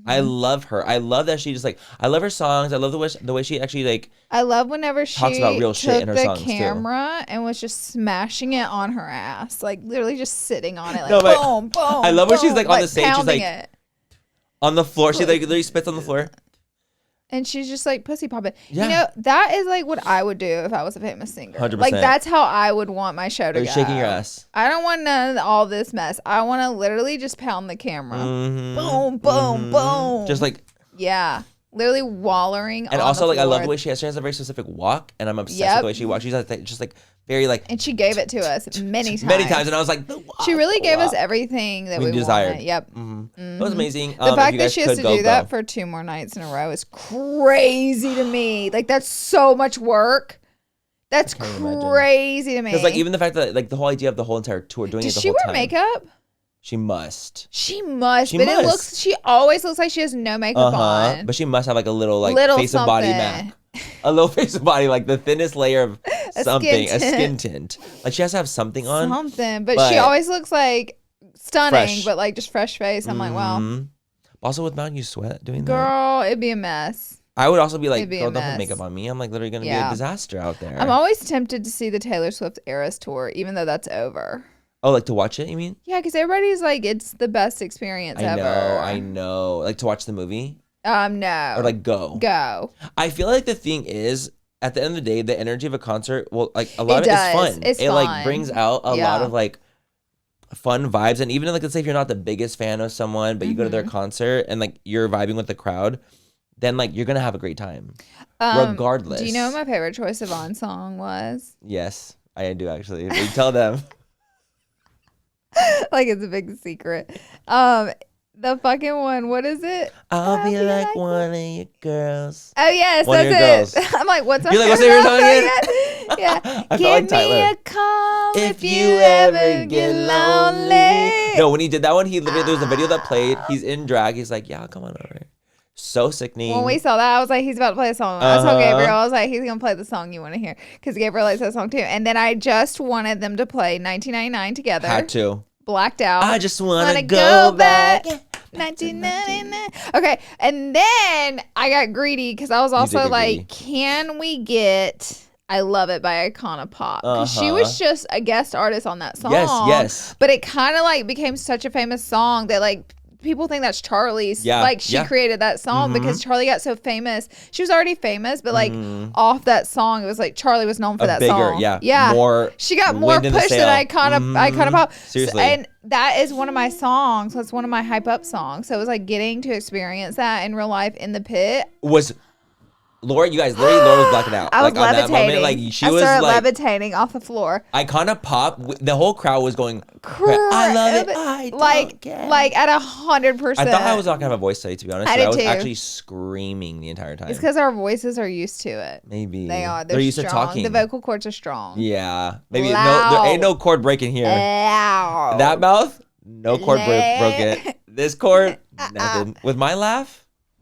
I love her. I love that she just like, I love her songs. I love the way she actually like... I love whenever she talks about real shit took in her the songs, camera and was just smashing it on her ass. Like literally just sitting on it. Like No, but boom, boom. I love when she's like on the like stage. She's pounding like it. on the floor. She like literally spits on the floor. And she's just like pussy popping. Yeah. You know, that is like what I would do if I was a famous singer. 100%. Like that's how I would want my show to Or go. shaking your ass. I don't want none of all this mess. I want to literally just pound the camera. Boom, boom, boom. Just like... Yeah. Literally wallowing And on also the like I love floor. the way she has a very specific walk, and I'm obsessed with the way she walks. She's like, just like very like... And she gave it to us many times. Many times, and I was like, the walk, she really the gave us walk. everything that we desired. wanted. Yep. It was amazing. The fact that she has to do that for 2 more nights in a row is crazy to me. Like that's so much work. That's crazy to me. Because like even the fact that like the whole idea of the whole entire tour doing Does it the she whole wear time. makeup? She must. She must. She But must. it looks. She always looks like she has no makeup on. But she must have like a little like Little face and body something. MAC. A little face and body, like the thinnest layer of something, skin a skin tint. Like she has to have something on. Something, but she always looks like stunning, Fresh. but like just fresh face. I'm like, wow, Also with Mountain, you sweat doing that. girl, it'd be a mess. I would also be like, It'd be a girl, don't put mess. makeup on me. I'm like literally gonna be a disaster out there. I'm always tempted to see the Taylor Swift Eras tour, even though that's over. Oh, like to watch it? You mean? Yeah, because everybody's like, it's the best experience ever. I know. Like to watch the movie No. or like go. I feel like the thing is, at the end of the day, the energy of a concert, well, like a lot of it is fun. It's it fun. like brings out a lot of like fun vibes, and even like let's say if you're not the biggest fan of someone, but you go to their concert and like you're vibing with the crowd, then like you're gonna have a great time, regardless. Do you know what my favorite Troye Sivan song was? Yes, I do actually. You tell them. Like it's a big secret. The fucking one. What is it? I'll be like one of your girls. Oh yes, One of your that's girls. it. I'm like, what's up? You're like, what's your song again? Yeah. I felt Give like me Tyler. a call If you ever get lonely. No, when he did that one, he literally, there was a video that played. He's in drag. He's like, yeah, come on over. So sickening. When we saw that, I was like, he's about to play a song. I told Gabriel, I was like, he's going to play the song you want to hear. Because Gabriel likes that song too. And then I just wanted them to play 1999 together. Had to. Blacked out. I just want to go back. 1999. Okay. And then I got greedy because I was also get like, greedy. can we get I Love It by Icona Pop? Because she was just a guest artist on that song. Yes. But it kind of like became such a famous song that like people think that's Charlie's. Yeah, Like she created that song because Charlie got so famous. She was already famous, but like off that song, it was like Charlie was known for that bigger, song. Yeah. More she got more wind in the push sail. than Icona Pop. Seriously. And that is one of my songs. That's one of my hype up songs. So it was like getting to experience that in real life in the pit. Was Laura, you guys, literally Laura was blacking out. I was like on that levitating. moment, like she I was started like levitating off the floor. Icona Pop. The whole crowd was going, I love it. I don't care. Like at 100%. I thought I was not gonna have a voice today, to be honest. I but did I was too. actually screaming the entire time. It's because our voices are used to it. Maybe They are. They're used strong. to talking. The vocal cords are strong. Yeah, maybe Loud. there ain't no chord breaking here. Loud. That mouth, no chord broke it. This chord, nothing. With my laugh,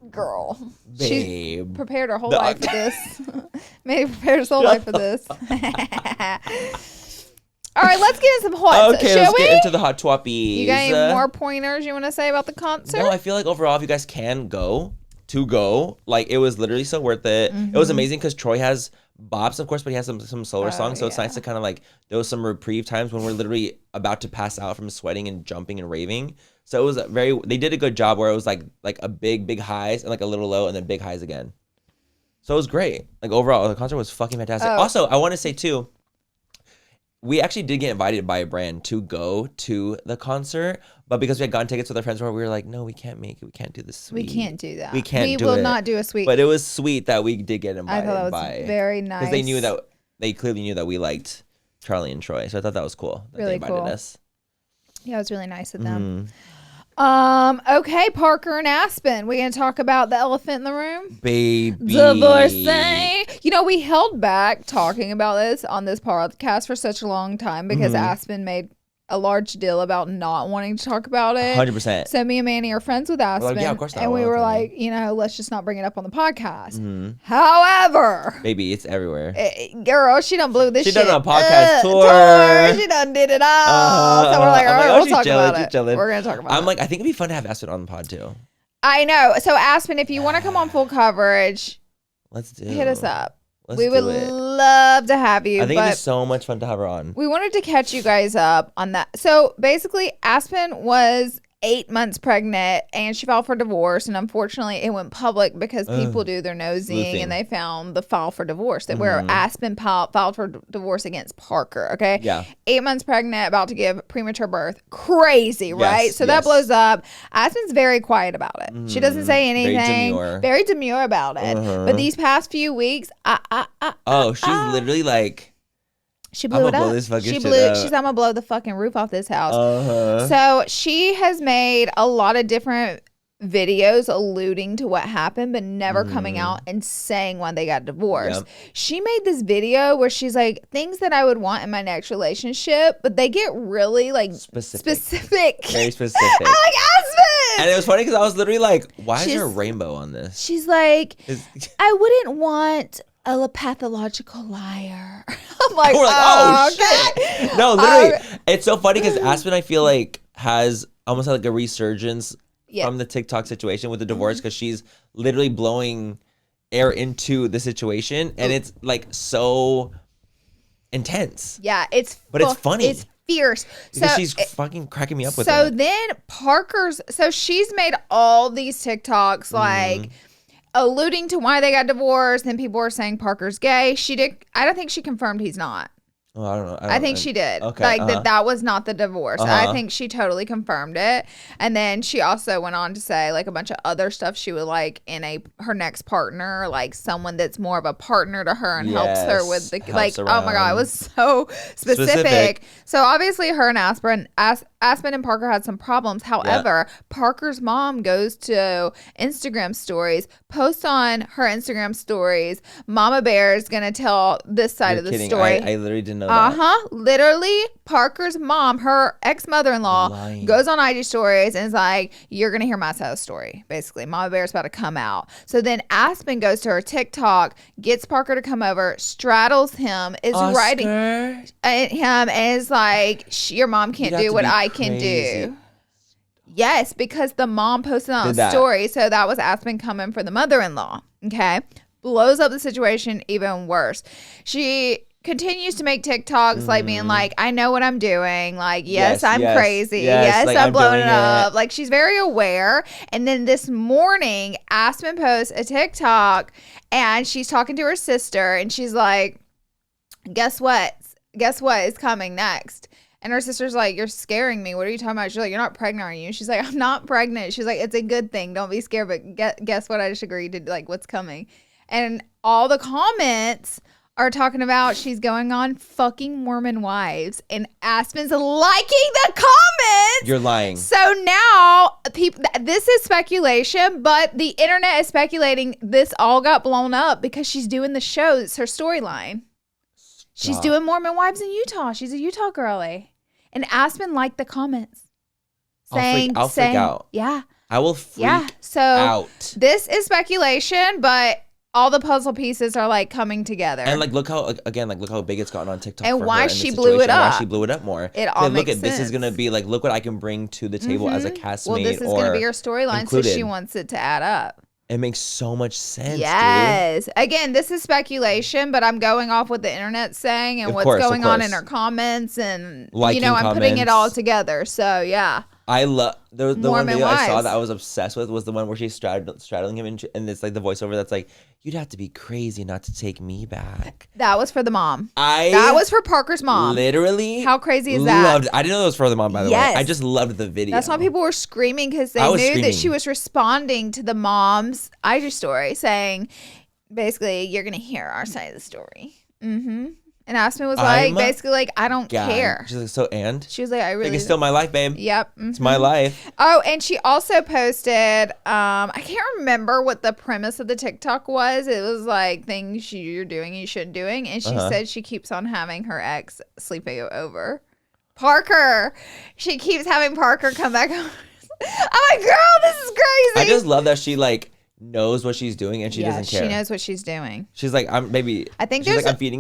Girl. She babe. prepared her whole life for this. Maybe prepared her whole life for this. All right, let's get into some hot. Okay, shall let's we? get into the hot twappies. You got any more pointers you want to say about the concert? No, I feel like overall, if you guys can go, to go. Like, it was literally so worth it. It was amazing because Troy has bops, of course, but he has some slower songs. So it's nice to kind of like, there was some reprieve times when we're literally about to pass out from sweating and jumping and raving. So it was they did a good job where it was like a big highs and like a little low and then big highs again. So it was great. Like, overall, the concert was fucking fantastic. Also, I want to say too, we actually did get invited by a brand to go to the concert, but because we had gotten tickets with our friends, we were like, no, we can't make it. We can't do the suite. We can't do that. We can't do it. We will not do a suite. But it was sweet that we did get invited. I thought that was very nice. Because they clearly knew that we liked Charlie and Troy. So I thought that was cool that they invited us. Yeah, it was really nice of them. Okay, Parker and Aspen. We're going to talk about the elephant in the room. Baby. Divorcing. You know, we held back talking about this on this podcast for such a long time because Aspen made a large deal about not wanting to talk about it. 100%. So me and Manny are friends with Aspen. Like, yeah, of course not. And we were like, you know, let's just not bring it up on the podcast. However, baby, it's everywhere. Girl, she done blew this shit. She done a podcast tour. She done did it all. So we're like, all right, we'll talk about it. Chilling. We're going to talk about it. I'm like, I think it'd be fun to have Aspen on the pod too. I know. So Aspen, if you want to come on full coverage, hit us up. We would love to have you. I think it'd be so much fun to have her on. We wanted to catch you guys up on that. So basically, Aspen was 8 months pregnant and she filed for divorce. And unfortunately, it went public because people do their nosing and they found the file for divorce that where Aspen filed for divorce against Parker. Okay. Yeah. 8 months pregnant, about to give premature birth. Crazy, right? So that blows up. Aspen's very quiet about it. She doesn't say anything. Very demure about it. But these past few weeks, she's literally like, she blew it up. She's I'm gonna blow the fucking roof off this house. So she has made a lot of different videos alluding to what happened, but never coming out and saying why they got divorced. She made this video where she's like, things that I would want in my next relationship, but they get really like specific. Very specific. I like Aspen. And it was funny because I was literally like, why is there a rainbow on this? She's like, I wouldn't want a pathological liar. I'm like, oh shit. No, literally, it's so funny because Aspen, I feel like, has almost like a resurgence from the TikTok situation with the divorce because she's literally blowing air into the situation and it's like so intense. Yeah, it's funny. It's fierce. Because she's fucking cracking me up with it. So then she's made all these TikToks like alluding to why they got divorced, and people were saying Parker's gay. I don't think she confirmed he's not. Oh, I don't know. I think she did. Okay. Like that was not the divorce. I think she totally confirmed it. And then she also went on to say like a bunch of other stuff she would like in her next partner, like someone that's more of a partner to her and helps her with the like. Around. Oh my god, it was so specific. So obviously her and Aspen and Parker had some problems. However, Parker's mom goes to Instagram stories, posts on her Instagram stories, Mama Bear is gonna tell this side of the story. I literally didn't know that. Literally, Parker's mom, her ex-mother-in-law, goes on IG stories and is like, you're gonna hear my side of the story. Basically, Mama Bear's about to come out. So then Aspen goes to her TikTok, gets Parker to come over, straddles him, is writing at him, and is like, your mom can't do what I can do. Yes, because the mom posted on a story. So that was Aspen coming for the mother-in-law. Okay. Blows up the situation even worse. She continues to make TikToks like being like, I know what I'm doing. Like, yes, I'm crazy. Yes, like, I'm blowing it up. Like, she's very aware. And then this morning, Aspen posts a TikTok and she's talking to her sister and she's like, guess what? Guess what is coming next? And her sister's like, you're scaring me. What are you talking about? She's like, you're not pregnant, are you? She's like, I'm not pregnant. She's like, it's a good thing. Don't be scared. But guess what? I just agreed to like what's coming. And all the comments are talking about she's going on fucking Mormon wives. And Aspen's liking the comments. You're lying. So now, this is speculation, but the internet is speculating this all got blown up because she's doing the show. It's her storyline. She's doing Mormon wives in Utah. She's a Utah girlie. And Aspen liked the comments. I'll freak out. Yeah. I will freak out. This is speculation, but all the puzzle pieces are like coming together. And like look how big it's gotten on TikTok. And why she blew it up. Why she blew it up more. It all makes sense. This is gonna be like, look what I can bring to the table as a castmate. Well, this is gonna be her storyline, so she wants it to add up. It makes so much sense. Yes. Dude. Again, this is speculation, but I'm going off what the internet's saying and what's going on in her comments, and liking I'm putting it all together. So yeah. I love the one video wives. I saw that I was obsessed with was the one where she's straddling him, and it's like the voiceover that's like, "You'd have to be crazy not to take me back." That was for the mom. That was for Parker's mom. Literally, how crazy is that? I didn't know it was for the mom. By the way, I just loved the video. That's why people were screaming, because they knew that she was responding to the mom's IG story, saying, basically, "You're gonna hear our side of the story." And Aspen was basically like, I don't care. She's like, and? She was like, I really... It's still my life, babe. Yep. It's my life. Oh, and she also posted, I can't remember what the premise of the TikTok was. It was like things you're doing you shouldn't doing. And she said she keeps on having her ex sleeping over. Parker. She keeps having Parker come back home. I'm like, girl, this is crazy. I just love that she knows what she's doing and she doesn't care. She knows what she's doing. She's like, I'm feeding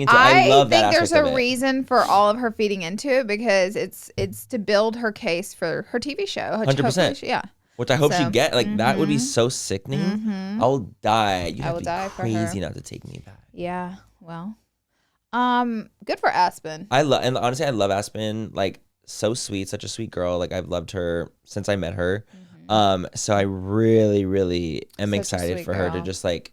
into it. I love that. I think there's a reason for all of her feeding into it, because it's to build her case for her TV show. 100%. Yeah. Which I hope she get. That would be so sickening. I'll die. You have to be crazy not to take me back. Yeah. Well, good for Aspen. Honestly, I love Aspen. So sweet, such a sweet girl. I've loved her since I met her. So I really, really am excited for her to just even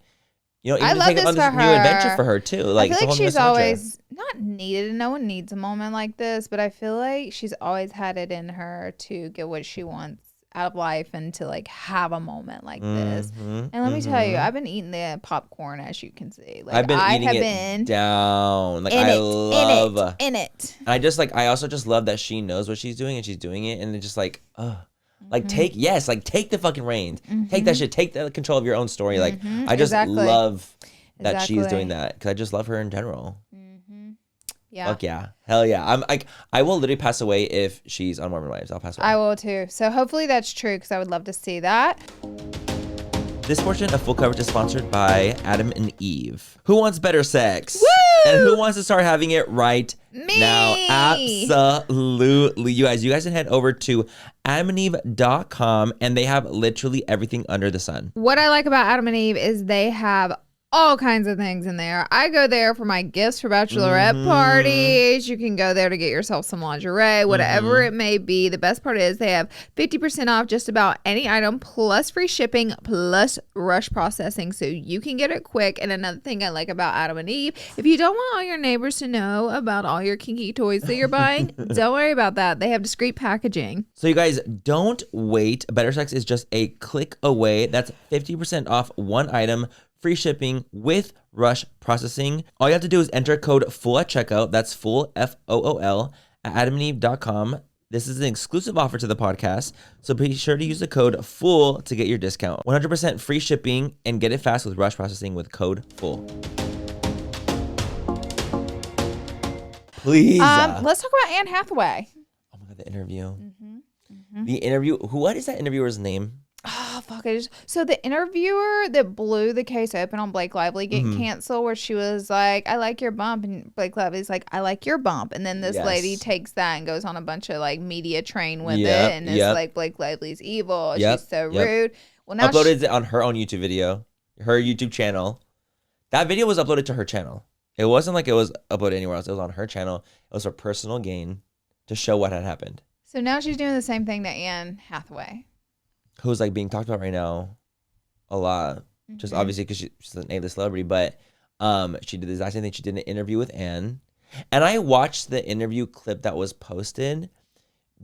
I love take on this new adventure for her too. I feel like she's always not needed. No one needs a moment like this, but I feel like she's always had it in her to get what she wants out of life and to have a moment like this. And let me tell you, I've been eating the popcorn, as you can see. I've been eating it down. I love in it. And I also just love that she knows what she's doing and she's doing it, and it's just take the fucking reins. Take that shit. Take the control of your own story. I just love that she's doing that, because I just love her in general. Yeah. Fuck yeah. Hell yeah. I will literally pass away if she's on Mormon Wives. I'll pass away. I will too. So hopefully that's true, because I would love to see that. This portion of Full Coverage is sponsored by Adam and Eve. Who wants better sex? Woo! And who wants to start having it right now? Absolutely. You guys can head over to adamandeve.com, and they have literally everything under the sun. What I like about Adam and Eve is they have all kinds of things in there. I go there for my gifts for bachelorette parties. You can go there to get yourself some lingerie, whatever it may be. The best part is they have 50% off just about any item, plus free shipping, plus rush processing, so you can get it quick. And another thing I like about Adam and Eve, if you don't want all your neighbors to know about all your kinky toys that you're buying, don't worry about that. They have discreet packaging. So you guys, don't wait. Better Sex is just a click away. That's 50% off one item, free shipping with rush processing. All you have to do is enter code FULL at checkout. That's FULL, FOOL, at adamandeve.com. This is an exclusive offer to the podcast, so be sure to use the code FULL to get your discount. 100% free shipping, and get it fast with rush processing with code FULL. Please. Let's talk about Anne Hathaway. Oh my God, the interview. The interview. What is that interviewer's name? Oh, fuck. So the interviewer that blew the case open on Blake Lively getting canceled, where she was like, I like your bump. And Blake Lively's like, I like your bump. And then this lady takes that and goes on a bunch of media train with it. And it's like, Blake Lively's evil. She's so rude. Well, now uploaded it on her own YouTube video, her YouTube channel. That video was uploaded to her channel. It wasn't like it was uploaded anywhere else. It was on her channel. It was for personal gain to show what had happened. So now she's doing the same thing to Anne Hathaway, who's being talked about right now a lot, just obviously because she's an A-list celebrity, but she did the exact same thing. She did an interview with Anne, and I watched the interview clip that was posted.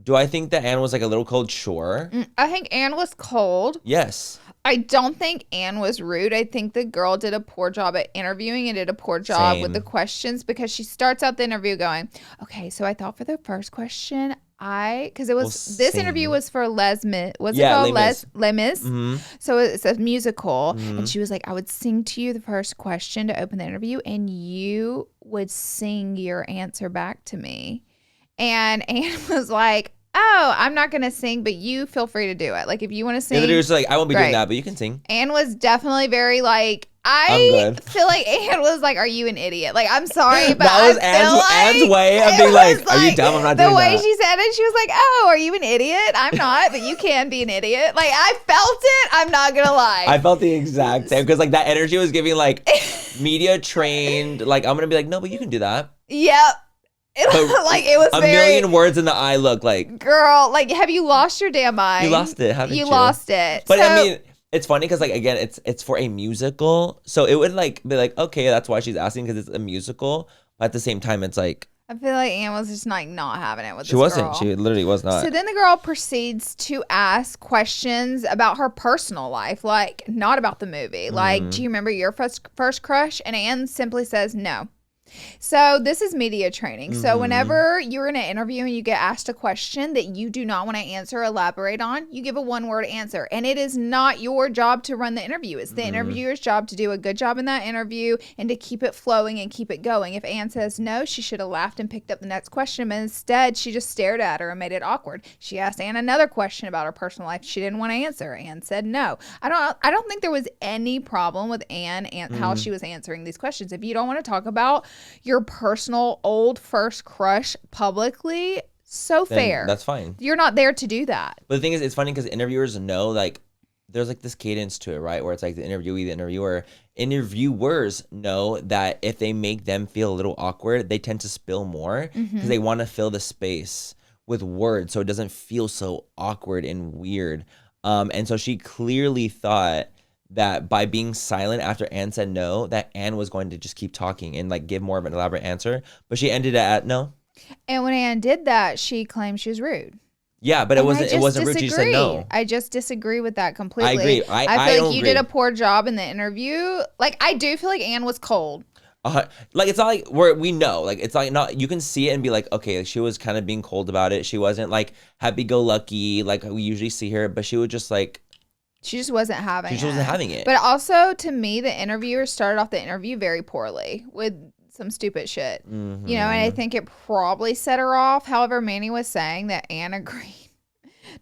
Do I think that Anne was a little cold? Sure. I think Anne was cold. Yes. I don't think Anne was rude. I think the girl did a poor job at interviewing and did a poor job with the questions, because she starts out the interview going, okay, so I thought for the first question, because it was this interview was for Les Mis. What's it called? Les Mis. So it's a musical. And she was like, I would sing to you the first question to open the interview, and you would sing your answer back to me. And Anne was like, oh, I'm not going to sing, but you feel free to do it. If you want to sing. The dude's like, I won't be doing that, but you can sing. Anne was definitely very I feel like Anne was like, "Are you an idiot?" Like, I'm sorry, but that was Anne's way of being like, "Are you dumb? I'm not doing that." The way she said it, she was like, "Oh, are you an idiot?" I'm not, but you can be an idiot. Like, I felt it. I'm not gonna lie. I felt the exact same because like that energy was giving like media trained. Like, I'm gonna be like, "No, but you can do that." Yep. Like, it was a million words in the eye look like. Girl, like, have you lost your damn mind? You lost it, haven't you? You lost it. But I mean, it's funny because like again, it's for a musical, so it would like be like, okay, that's why she's asking because it's a musical. But at the same time, it's like I feel like Anne was just like not having it with she wasn't. Girl. She literally was not. So then the girl proceeds to ask questions about her personal life, like not about the movie. Like, do you remember your first crush? And Anne simply says no. So this is media training. So whenever you're in an interview and you get asked a question that you do not want to answer or elaborate on, you give a one-word answer. And it is not your job to run the interview. It's the interviewer's job to do a good job in that interview and to keep it flowing and keep it going. If Anne says no, she should have laughed and picked up the next question. But instead, she just stared at her and made it awkward. She asked Anne another question about her personal life. She didn't want to answer. Anne said no. I don't think there was any problem with Anne and how she was answering these questions. If you don't want to talk about your personal old first crush publicly, then fair. That's fine. You're not there to do that. But the thing is, it's funny because interviewers know, like, there's like this cadence to it, right? Where it's like the interviewee, the interviewer. Interviewers know that if they make them feel a little awkward, they tend to spill more because they want to fill the space with words so it doesn't feel so awkward and weird. And so she clearly thought that by being silent after Anne said no, that Anne was going to just keep talking and like give more of an elaborate answer. But she ended at no. And when Anne did that, she claimed she was rude. Yeah, but it wasn't rude. She just said no. I just disagree with that completely. I agree. I feel like you did a poor job in the interview. Like, I do feel like Anne was cold. Like, it's not like we know. Like, it's like not, you can see it and be like, okay, like, she was kind of being cold about it. She wasn't like happy-go-lucky like we usually see her, but she was just like, she just wasn't having it. She wasn't having it. But also, to me, the interviewer started off the interview very poorly with some stupid shit. You know, and I think it probably set her off. However, Manny was saying that Anne agreed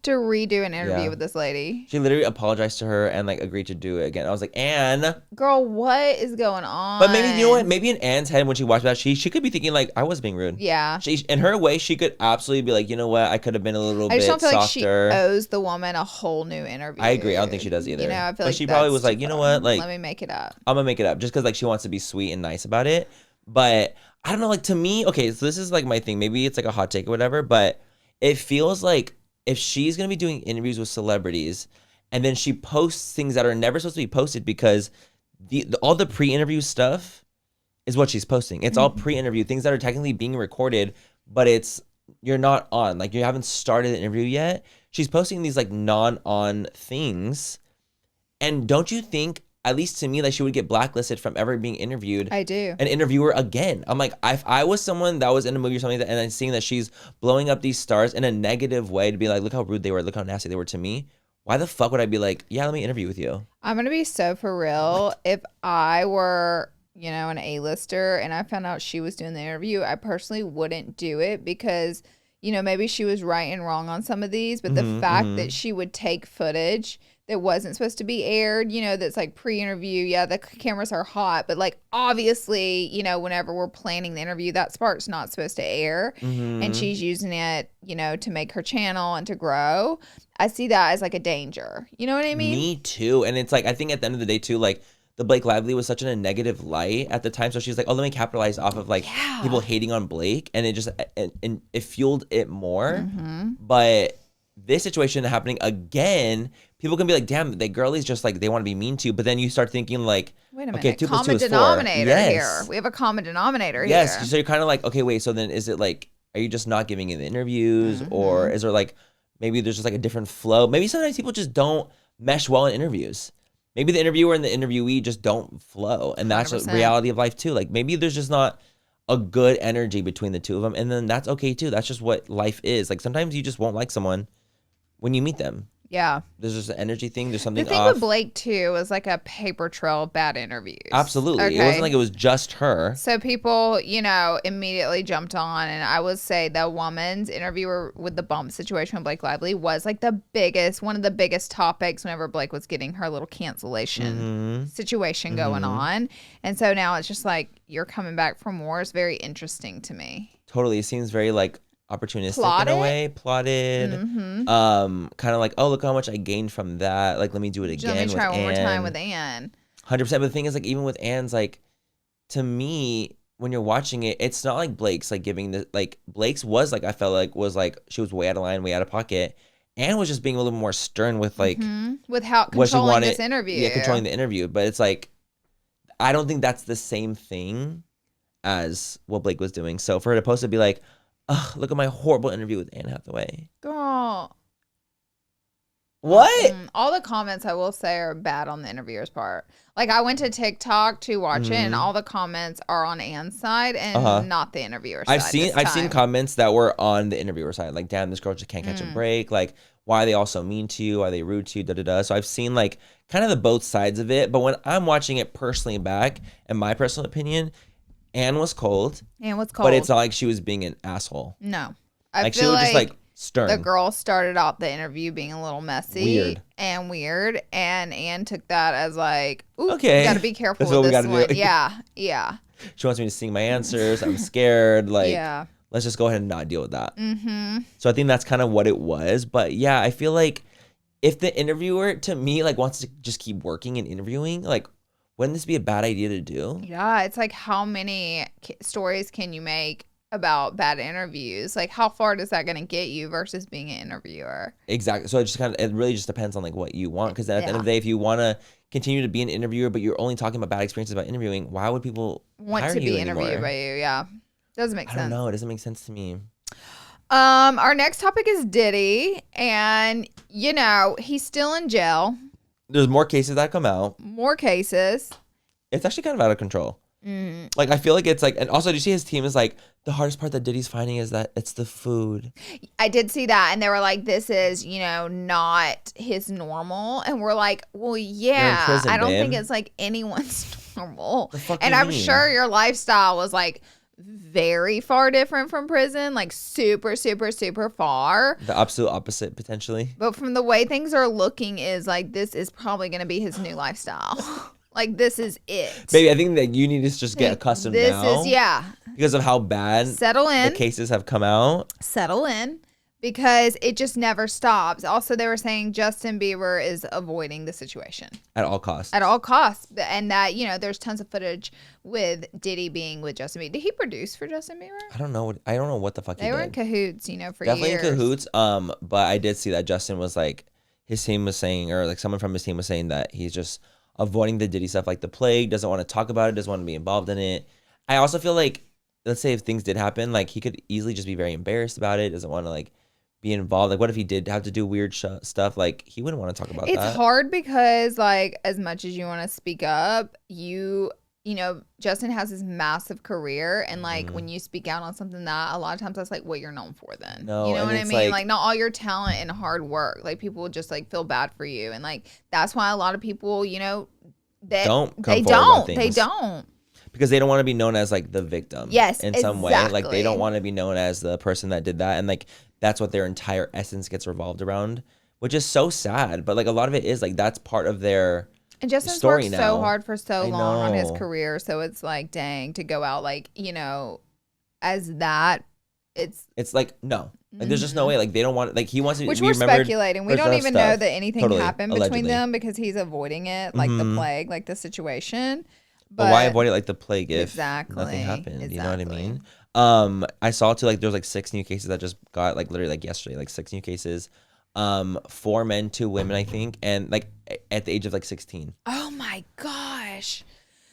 to redo an interview with this lady. She literally apologized to her and like agreed to do it again. I was like, Anne, girl, what is going on? But maybe, you know what? Maybe in Anne's head when she watched that, she could be thinking like, I was being rude. Yeah. In her way, she could absolutely be like, you know what? I could have been a little bit softer. I just don't feel like she owes the woman a whole new interview. I agree. I don't think she does either. You know, I feel like she probably was like, you know what? Like, let me make it up. I'm gonna make it up just because like she wants to be sweet and nice about it. But I don't know. Like, to me, okay, so this is like my thing. Maybe it's like a hot take or whatever, but it feels like if she's going to be doing interviews with celebrities and then she posts things that are never supposed to be posted because all the pre-interview stuff is what she's posting. It's all pre-interview, things that are technically being recorded, but you're not on. Like, you haven't started the interview yet. She's posting these like non-on things. And don't you think, at least to me, like she would get blacklisted from ever being interviewed. I do. An interviewer again. I'm like, if I was someone that was in a movie or something like that, and I'm seeing that she's blowing up these stars in a negative way to be like, look how rude they were, look how nasty they were to me. Why the fuck would I be like, yeah, let me interview with you? I'm going to be so for real. What? If I were, you know, an A-lister and I found out she was doing the interview, I personally wouldn't do it because, you know, maybe she was right and wrong on some of these, but the fact that she would take footage that wasn't supposed to be aired, you know, that's like pre-interview. Yeah, the cameras are hot, but like obviously, you know, whenever we're planning the interview, that part's not supposed to air. And she's using it, you know, to make her channel and to grow. I see that as like a danger. You know what I mean? Me too. And it's like, I think at the end of the day too, like the Blake Lively was such in a negative light at the time. So she's like, oh, let me capitalize off of like people hating on Blake. And it just, and it fueled it more. But this situation happening again, people can be like, damn, that girlie's just like, they want to be mean to you. But then you start thinking like, wait a minute, okay, 2 + 2 is 4. Common denominator here. We have a common denominator here. Yes. So you're kind of like, okay, wait, so then is it like, are you just not giving in the interviews? Or is there like, maybe there's just like a different flow? Maybe sometimes people just don't mesh well in interviews. Maybe the interviewer and the interviewee just don't flow. And that's 100%. A reality of life too. Like maybe there's just not a good energy between the two of them. And then that's okay too. That's just what life is. Like sometimes you just won't like someone when you meet them. Yeah. There's just an energy thing. There's something The thing off. with Blake, too, was like a paper trail of bad interviews. Absolutely. Okay. It wasn't like it was just her. So people, immediately jumped on. And I would say the woman's interviewer with the bump situation with Blake Lively was like one of the biggest topics whenever Blake was getting her little cancellation situation going on. And so now it's just like, you're coming back for more. It's very interesting to me. Totally. It seems very like opportunistic Plotted? in a way. Plotted. Kind of like, oh, look how much I gained from that. Like, let me do it again. Let me try with one more Anne. time with Anne. 100%. But the thing is, like, even with Anne's, like, to me, when you're watching it, it's not like Blake's like giving the like Blake's was like I felt like was like she was way out of line, way out of pocket. Anne was just being a little more stern with like with how what she controlling wanted, this interview. Yeah, controlling the interview. But it's like I don't think that's the same thing as what Blake was doing. So for her to post to be like, "Ugh, look at my horrible interview with Anne Hathaway." Girl. What? All the comments I will say are bad on the interviewer's part. Like I went to TikTok to watch it, and all the comments are on Anne's side and not the interviewer's side. I've seen comments that were on the interviewer side, like, "Damn, this girl just can't catch a break." Like, why are they all so mean to you? Why are they rude to you? Da da da. So I've seen like kind of the both sides of it. But when I'm watching it personally back, in my personal opinion, Anne was cold. Anne was cold, but it's not like she was being an asshole. No, I like feel she was just like stern. The girl started out the interview being a little messy and weird, and Anne took that as like, ooh, okay, you gotta be careful with this one. Yeah. She wants me to sing my answers. I'm scared. Like, yeah. Let's just go ahead and not deal with that. So I think that's kind of what it was. But yeah, I feel like if the interviewer, to me, like wants to just keep working and interviewing, like, wouldn't this be a bad idea to do? Yeah, it's like how many stories can you make about bad interviews? Like how far is that going to get you versus being an interviewer? Exactly. So it really just depends on like what you want. Because at the end of the day, if you want to continue to be an interviewer, but you're only talking about bad experiences about interviewing, why would people want hire to you be anymore? interviewed by you? Yeah, doesn't make sense. I don't know. It doesn't make sense to me. Our next topic is Diddy, and he's still in jail. There's more cases that come out. More cases. It's actually kind of out of control. Like, I feel like it's like, and also, do you see his team is like, the hardest part that Diddy's finding is that it's the food. I did see that, and they were like, this is, not his normal. And we're like, well, yeah, prison, I don't think it's like anyone's normal. And I'm sure your lifestyle was like very far different from prison, like super, super, super far. The absolute opposite, potentially. But from the way things are looking is like, this is probably going to be his new lifestyle. Like, this is it. Baby, I think that you need to just get accustomed now. Because of how bad the cases have come out. Settle in. Because it just never stops. Also, they were saying Justin Bieber is avoiding the situation. At all costs. At all costs. And that, there's tons of footage with Diddy being with Justin Bieber. Did he produce for Justin Bieber? I don't know what the fuck he did. They were in cahoots, for Definitely years. in cahoots. But I did see that Justin was like, his team was saying, or like someone from his team was saying that he's just avoiding the Diddy stuff like the plague, doesn't want to talk about it, doesn't want to be involved in it. I also feel like, let's say if things did happen, like he could easily just be very embarrassed about it, doesn't want to like be involved. Like, what if he did have to do weird stuff? Like, he wouldn't want to talk about that. It's hard because, like, as much as you want to speak up, Justin has this massive career, and like when you speak out on something that a lot of times that's like what you're known for. Then no, you know what I mean? Like not all your talent and hard work. Like people just like feel bad for you, and like that's why a lot of people, they don't because they don't want to be known as like the victim. Yes, in some way, like they don't want to be known as the person that did that, and like that's what their entire essence gets revolved around, which is so sad. But like a lot of it is like that's part of their. And Justin's worked so hard for so long on his career, so it's like, dang, to go out like, as that, it's like no, like there's just no way. Like they don't want, like he wants to. Which we're speculating. We don't even know that anything happened between them because he's avoiding it, like the plague, like the situation. But why avoid it like the plague if nothing happened? You know what I mean? I saw too, like there's like 6 new cases that just got like literally like yesterday, like 6 new cases. 4 men, 2 women, I think, and like at the age of like 16. Oh my gosh.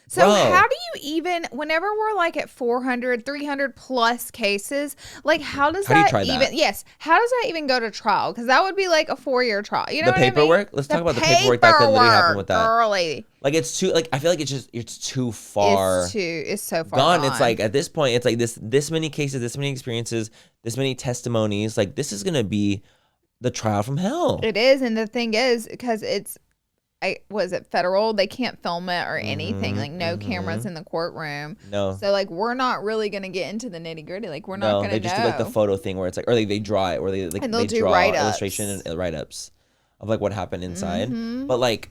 So how do you even, whenever we're like at 400, 300 plus cases, like how does that even go to trial? Because that would be like a 4-year trial. You know the paperwork? I mean? Let's talk about the paperwork that could literally happen with that. Girly. Like it's too, like I feel like it's too far. It's so far gone. It's like at this point, it's like this many cases, this many experiences, this many testimonies. Like this is gonna be the trial from hell. It is, and the thing is, because was it federal? They can't film it or anything. Like no cameras in the courtroom. No. So like we're not really gonna get into the nitty gritty. Like we're not gonna. They just do like the photo thing where it's like, or they draw it, or they like they draw illustration and write-ups of like what happened inside. But like,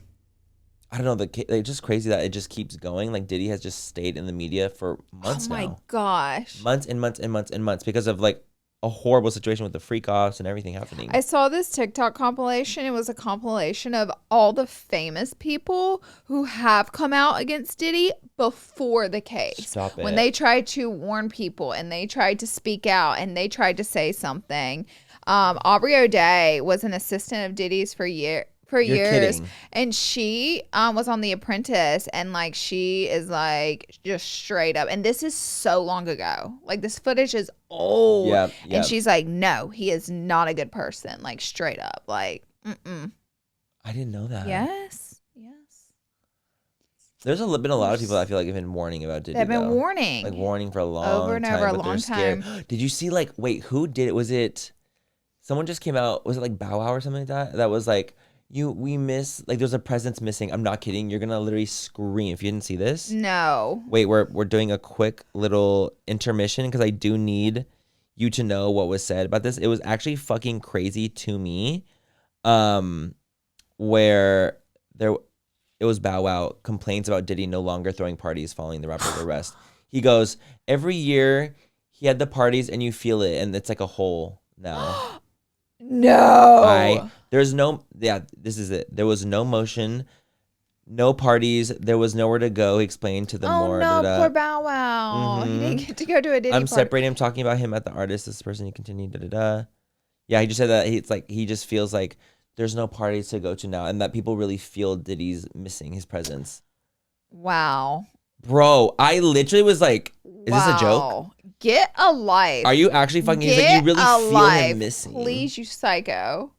I don't know. It's just crazy that it just keeps going. Like Diddy has just stayed in the media for months now. Oh my gosh. Months and months and months and months because of like a horrible situation with the freak offs and everything happening. I saw this TikTok compilation. It was a compilation of all the famous people who have come out against Diddy before the case. Stop it. When they tried to warn people and they tried to speak out and they tried to say something. Aubrey O'Day was an assistant of Diddy's for years. Kidding. And she was on The Apprentice, and like she is like just straight up, and this is so long ago, like this footage is old. And she's like, no, he is not a good person, like straight up, like I didn't know that. Yes There's been a lot of people that I feel like have been warning about Diddy. They've been warning, like warning for a long over and time, over a but long time. Did you see like, wait, who did it? Was it someone just came out? Was it like Bow Wow or something like that? That was like, we miss, like there's a presence missing. I'm not kidding. You're gonna literally scream if you didn't see this. No. Wait, we're doing a quick little intermission because I do need you to know what was said about this. It was actually fucking crazy to me. Where it was Bow Wow complains about Diddy no longer throwing parties following the rapper's arrest. He goes, every year he had the parties and you feel it, and it's like a hole now. No. This is it. There was no motion, no parties. There was nowhere to go. He explained to the more. Oh no, poor Bow Wow. He didn't get to go to a Diddy party. Separating him, talking about him at the artist. This person he continued. Yeah, he just said that it's like he just feels like there's no parties to go to now, and that people really feel Diddy's missing his presence. Wow. Bro, I literally was like, is this a joke? Get a life. Are you actually fucking? He's like, you really feel him missing. Please, you psycho.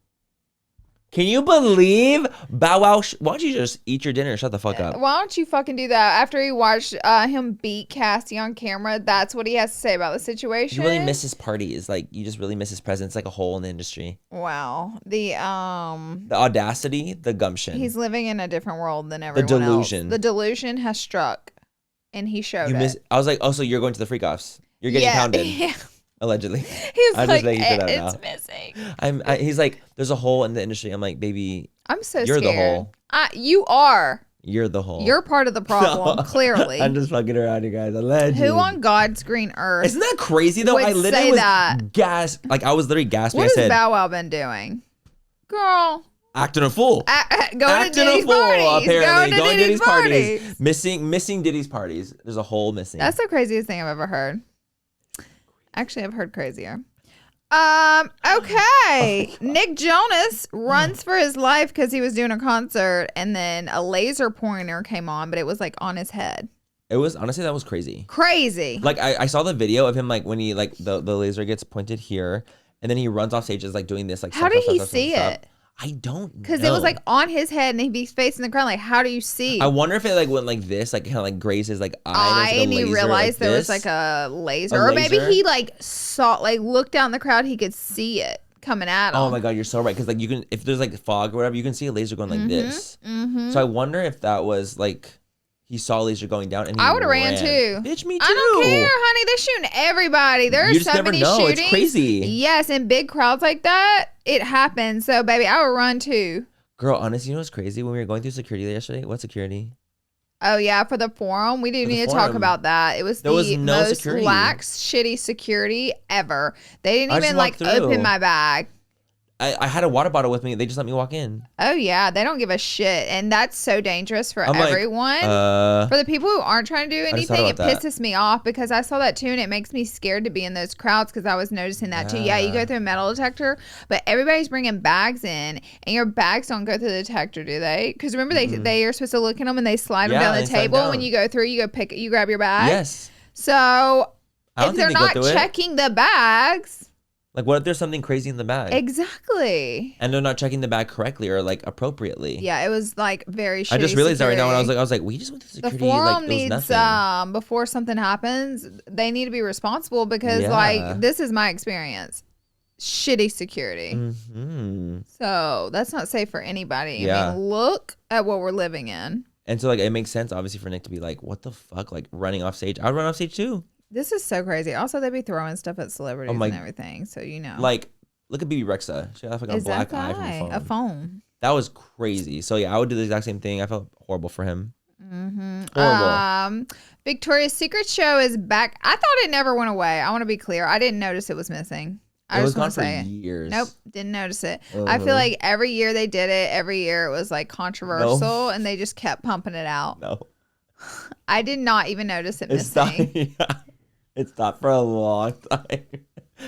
Can you believe Bow Wow? Why don't you just eat your dinner and shut the fuck up? Why don't you fucking do that? After he watched him beat Cassie on camera, that's what he has to say about the situation. You really miss his parties. Like, you just really miss his presence, like a hole in the industry. Wow. The audacity, the gumption. He's living in a different world than everyone else. The delusion. The delusion has struck, and he showed it. I was like, oh, so you're going to the freak offs. You're getting pounded. Yeah. Allegedly. He's like, it's missing. He's like, there's a hole in the industry. I'm like, baby, I'm so you're scared. The hole. You are. You're the hole. You're part of the problem, clearly. I'm just fucking around, you guys. Allegedly. Who on God's green earth? Isn't that crazy though? I literally was gasped. Like I was literally gasping. What has Bow Wow been doing? Girl. Acting a fool. Going to Diddy's parties. Apparently. Going to Diddy's parties. Missing Diddy's parties. There's a hole missing. That's the craziest thing I've ever heard. Actually, I've heard crazier. Okay. Nick Jonas runs for his life because he was doing a concert, and then a laser pointer came on, but it was like on his head. It was, honestly, that was crazy. Crazy. Like I saw the video of him, like when he like the laser gets pointed here, and then he runs off stage, is like doing this. Like how did he see it? I don't know. Because it was like on his head and he'd be facing the ground. Like, how do you see? I wonder if it like went like this, like kind of like grazed his like eye. And he realized there was like a laser. Or maybe he like saw, like looked down the crowd, he could see it coming at him. Oh my God, you're so right. Because like you can, if there's like fog or whatever, you can see a laser going like this. So I wonder if that was like, he saw a laser going down and he I would have ran too. Bitch, me too. I don't care, honey. They're shooting everybody. There are so many shootings. It's crazy. Yes, in big crowds like that, it happens. So, baby, I would run too. Girl, honestly, you know what's crazy? When we were going through security yesterday, what security? Oh, yeah, for the forum. We didn't need to talk about that. It was the most lax, shitty security ever. They didn't even like open my bag. I had a water bottle with me. They just let me walk in. Oh, yeah. They don't give a shit. And that's so dangerous for everyone. For the people who aren't trying to do anything, it pisses me off because I saw that too, and it makes me scared to be in those crowds because I was noticing that too. Yeah, you go through a metal detector, but everybody's bringing bags in, and your bags don't go through the detector, do they? Because remember, they are supposed to look in them, and they slide them down the table. When you go through, you grab your bag. Yes. So if they're not checking the bags... Like, what if there's something crazy in the bag? Exactly. And they're not checking the bag correctly or like appropriately. Yeah, it was like very shitty. I just realized that right now, and I was like, we just went to security. The forum needs before something happens, they need to be responsible because like this is my experience. shitty security. Mm-hmm. So that's not safe for anybody. Yeah. I mean, look at what we're living in. And so like it makes sense obviously for Nick to be like, what the fuck, like running off stage. I'd run off stage too. This is so crazy. Also, they be throwing stuff at celebrities and everything. So like look at BB Rexa. She had like a black eye from a phone. A phone. That was crazy. So yeah, I would do the exact same thing. I felt horrible for him. Mm-hmm. Horrible. Victoria's Secret show is back. I thought it never went away. I want to be clear. I didn't notice it was missing. I just want to say years. Nope, didn't notice it. I feel like every year they did it. Every year it was like controversial, and they just kept pumping it out. No, I did not even notice it missing. It stopped for a long time.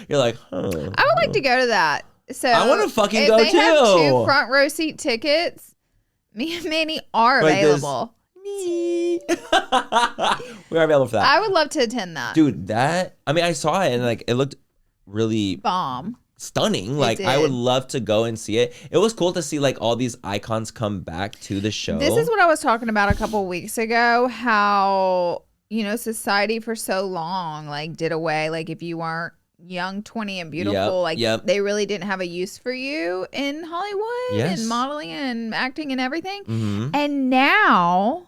You're like, huh. I would like to go to that. So I want to fucking go too. They have 2 front row seat tickets. Me and Manny are available. We are available for that. I would love to attend that. Dude, I saw it and like it looked really bomb. Stunning. Like I would love to go and see it. It was cool to see like all these icons come back to the show. This is what I was talking about a couple weeks ago, how, society for so long like did away, like if you weren't young, 20 and beautiful, they really didn't have a use for you in Hollywood and modeling and acting and everything. Mm-hmm. And now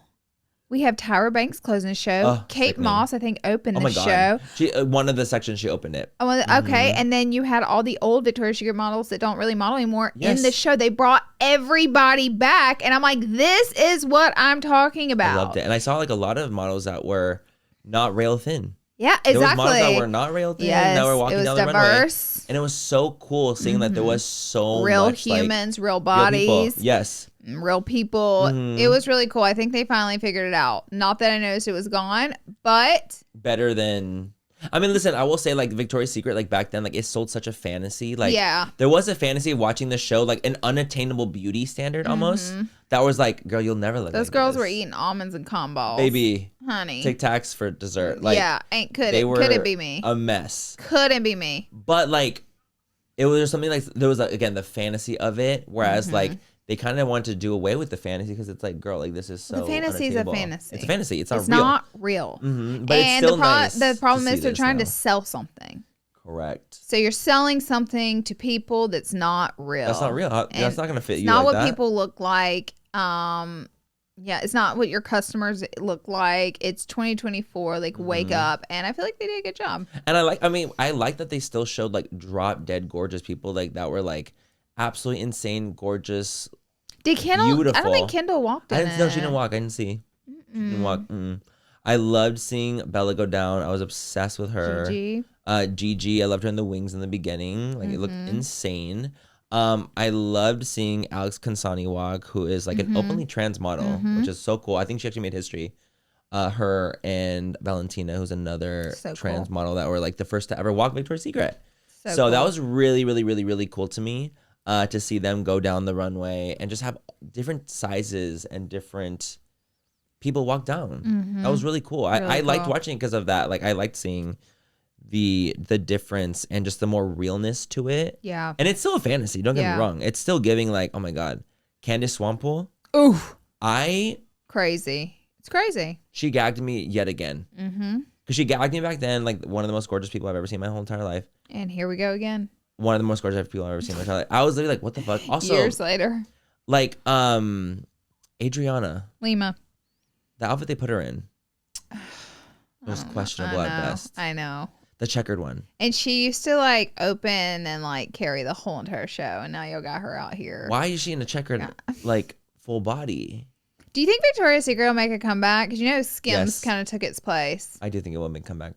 we have Tyra Banks closing the show. Kate Moss, I think, opened the show. She one of the sections she opened it. Oh, okay. Mm-hmm. And then you had all the old Victoria's Secret models that don't really model anymore in the show. They brought everybody back. And I'm like, this is what I'm talking about. I loved it. And I saw like a lot of models that were not rail thin. Yeah, exactly. There was models that were not rail thin that were walking down the runway. And it was so cool seeing that there was so real much humans, real bodies. Yes. Real people. Mm-hmm. It was really cool. I think they finally figured it out. Not that I noticed it was gone, but better than listen, I will say like Victoria's Secret, like back then, like it sold such a fantasy. Like there was a fantasy of watching the show, like an unattainable beauty standard almost. That was like, girl, you'll never look those like girls this. Were eating almonds and con balls. Baby. Honey. Tic Tacs for dessert. Like couldn't be me. A mess. Couldn't be me. But like it was something like there was again the fantasy of it, whereas like they kind of wanted to do away with the fantasy because it's like, girl, like this is so. The fantasy is a fantasy. It's a fantasy. It's not real. It's not real. Mm-hmm. But it's still nice. The problem is they're trying to sell something. Correct. So you're selling something to people that's not real. That's not real. That's not going to fit you. It's not like what people look like. It's not what your customers look like. It's 2024. Like, wake up. And I feel like they did a good job. And I like that they still showed like drop dead gorgeous people like that were like absolutely insane, gorgeous. Did Kendall? Beautiful. I don't think Kendall walked in it. No, she didn't walk. I didn't see. She didn't walk. I loved seeing Bella go down. I was obsessed with her. Gigi. I loved her in the wings in the beginning. Like it looked insane. I loved seeing Alex Consani walk, who is like an openly trans model, which is so cool. I think she actually made history. Her and Valentina, who's another trans model that were like the first to ever walk Victoria's Secret. So cool. That was really, really, really, really cool to me to see them go down the runway and just have different sizes and different people walk down. That was really cool. I liked watching it because of that. Like I liked seeing the difference and just the more realness to it. Yeah. And it's still a fantasy. Don't get me wrong. It's still giving like, oh my God, Candace Swamppool. Oof. Crazy. It's crazy. She gagged me yet again. Because she gagged me back then, like one of the most gorgeous people I've ever seen in my whole entire life. And here we go again. One of the most gorgeous people I've ever seen in my entire life. I was literally like, what the fuck? Also, years later. Like, Adriana. Lima. The outfit they put her in was questionable at best. I know. The checkered one. And she used to like open and like carry the whole entire show. And now you got her out here. Why is she in a checkered, like, full body? Do you think Victoria's Secret will make a comeback? Because you know Skims kind of took its place. I do think it will make a comeback.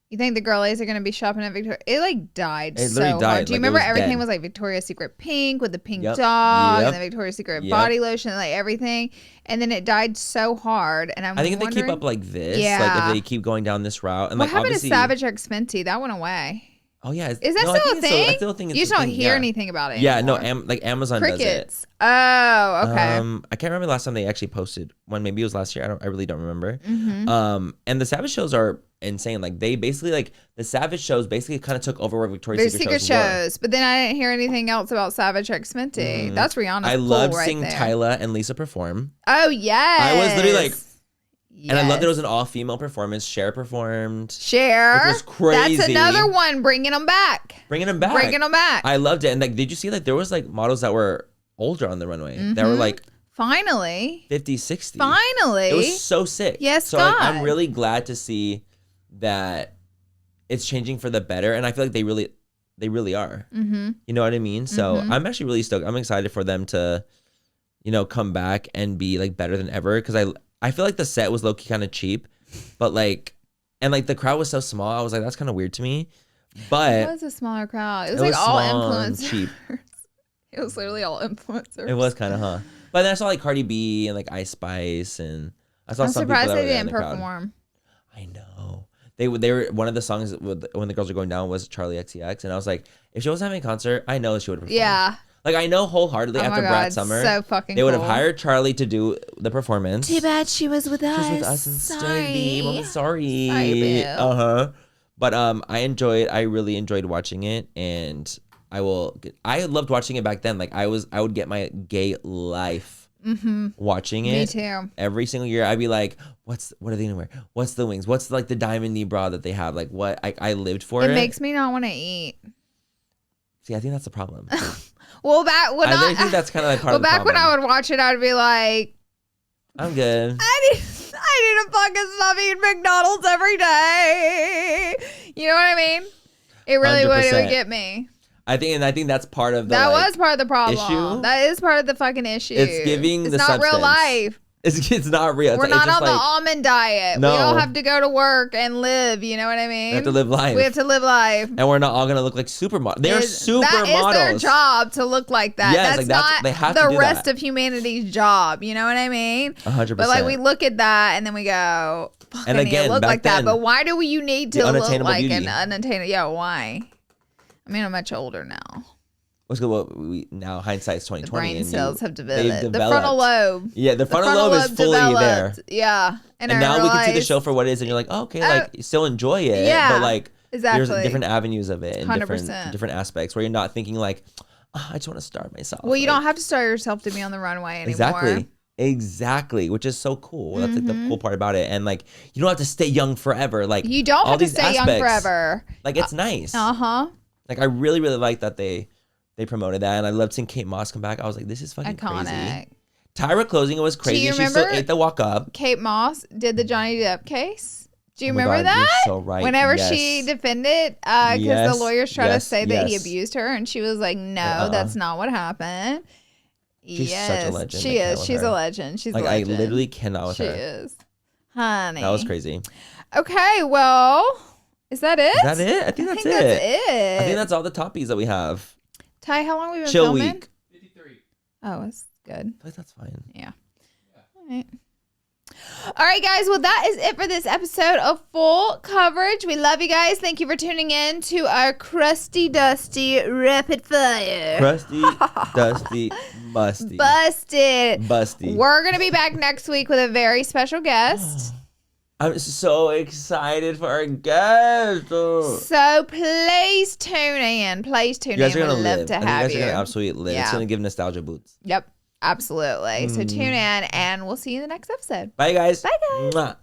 You think the girlies are going to be shopping at Victoria? It like died it so died. hard. Do you remember everything dead. Was like Victoria's Secret pink with the pink dog and the Victoria's Secret body lotion, like everything. And then it died so hard. And I think if they keep up like this, like if they keep going down this route. And what like, happened to Savage X Fenty? That went away. Oh yeah, is that still a thing? I still think it's you just don't hear anything about it. Yeah, anymore. no, like Amazon does it. Oh, okay. I can't remember the last time they actually posted one. Maybe it was last year. I really don't remember. And the Savage shows are insane. Like they basically like the Savage shows basically kind of took over where Victoria's Secret shows. But then I didn't hear anything else about Savage X Fenty. That's Rihanna's. I love seeing Tyla and Lisa perform. Oh yes, I was literally like, Yes. And I love that it was an all-female performance. Cher performed. Cher. Which was crazy. That's another one. Bringing them back. I loved it. And like, did you see like there was like models that were older on the runway that were like finally 50, 60. Finally. It was so sick. Yes, so like, I'm really glad to see that it's changing for the better. And I feel like they really are. You know what I mean? So I'm actually really stoked. I'm excited for them to, you know, come back and be like better than ever. Because I feel like the set was low-key kind of cheap, but like, and like the crowd was so small. I was like, that's kind of weird to me. But it was a smaller crowd. It was like all influencers. Cheap. It was literally all influencers. It was kind of, But then I saw like Cardi B and like Ice Spice, and I saw I'm some surprised people that they were didn't in the perform. Crowd. I know. They were one of the songs when the girls were going down was Charlie XCX, and I was like, if she was having a concert, I know she would have performed. Yeah. Like, I know wholesheartedly after Brat Summer, so fucking they would have hired Charlie to do the performance. Too bad she was with us. She was with us instead. I'm sorry. Sorry, boo. But I really enjoyed watching it, and I loved watching it back then. Like I would get my gay life watching it. Me too. Every single year, I'd be like, what are they gonna wear? What's the wings? What's like the diamond knee bra that they have? Like what? I lived for it. It makes me not want to eat. See, I think that's the problem. Well, I think that's kind of like part of the problem. Back when I would watch it, I'd be like, I'm good. I need to fucking stop eating McDonald's every day. You know what I mean? It really would get me. I think that's part of that was part of the problem. Issue. That is part of the fucking issue. It's giving it's the not substance. Real life. It's not real. We're not on the almond diet. No. We don't have to go to work and live. You know what I mean? We have to live life. We have to live life. And we're not all going to look like supermodels. They're supermodels. That is their job to look like that. Yes, that's they have not to the do rest that. of humanity's job. You know what I mean? 100%. But like we look at that and then we go, fuck, and I need to look like then, that. But why do you need to look like beauty. an unattainable? Yeah, why? I mean, I'm much older now. What's good? Well, now hindsight's 2020. The brain cells have developed. The frontal lobe. Yeah, the frontal lobe is fully there. Yeah, and now we can see the show for what it is, and you're like, oh, okay, like you still enjoy it. Yeah, but like there's different avenues of it and 100%. different aspects where you're not thinking like, oh, I just want to starve myself. Well, you don't have to starve yourself to be on the runway anymore. Exactly, which is so cool. That's like the cool part about it, and like you don't have to stay young forever. Like you don't have to stay young forever. Like it's nice. Like I really like that they promoted that, and I loved seeing Kate Moss come back. I was like, this is fucking crazy. Tyra closing it was crazy. She still ate the walk up. Kate Moss did the Johnny Depp case. Do you remember that? You're so right. Whenever she defended, because the lawyers tried to say that he abused her, and she was like, no, that's not what happened. She's such a legend. She is. She's a legend. She's like, a legend. I literally cannot with her. She is. Honey. That was crazy. Okay, well, is that it? Is that it? I think that's it. I think that's all the toppies that we have. Ty, how long have we been Chill filming? week. 53. Oh, that's good. I think that's fine. Yeah. All right, guys. Well, that is it for this episode of Full Coverage. We love you guys. Thank you for tuning in to our crusty, dusty, rapid fire. Crusty, dusty, musty. Busted. We're going to be back next week with a very special guest. I'm so excited for our guest. So please tune in. Please tune in. We'd love to have you. You guys are going to absolutely live. Yeah. It's going to give nostalgia boots. Yep. Absolutely. So tune in and we'll see you in the next episode. Bye, guys. Bye, guys. Mwah.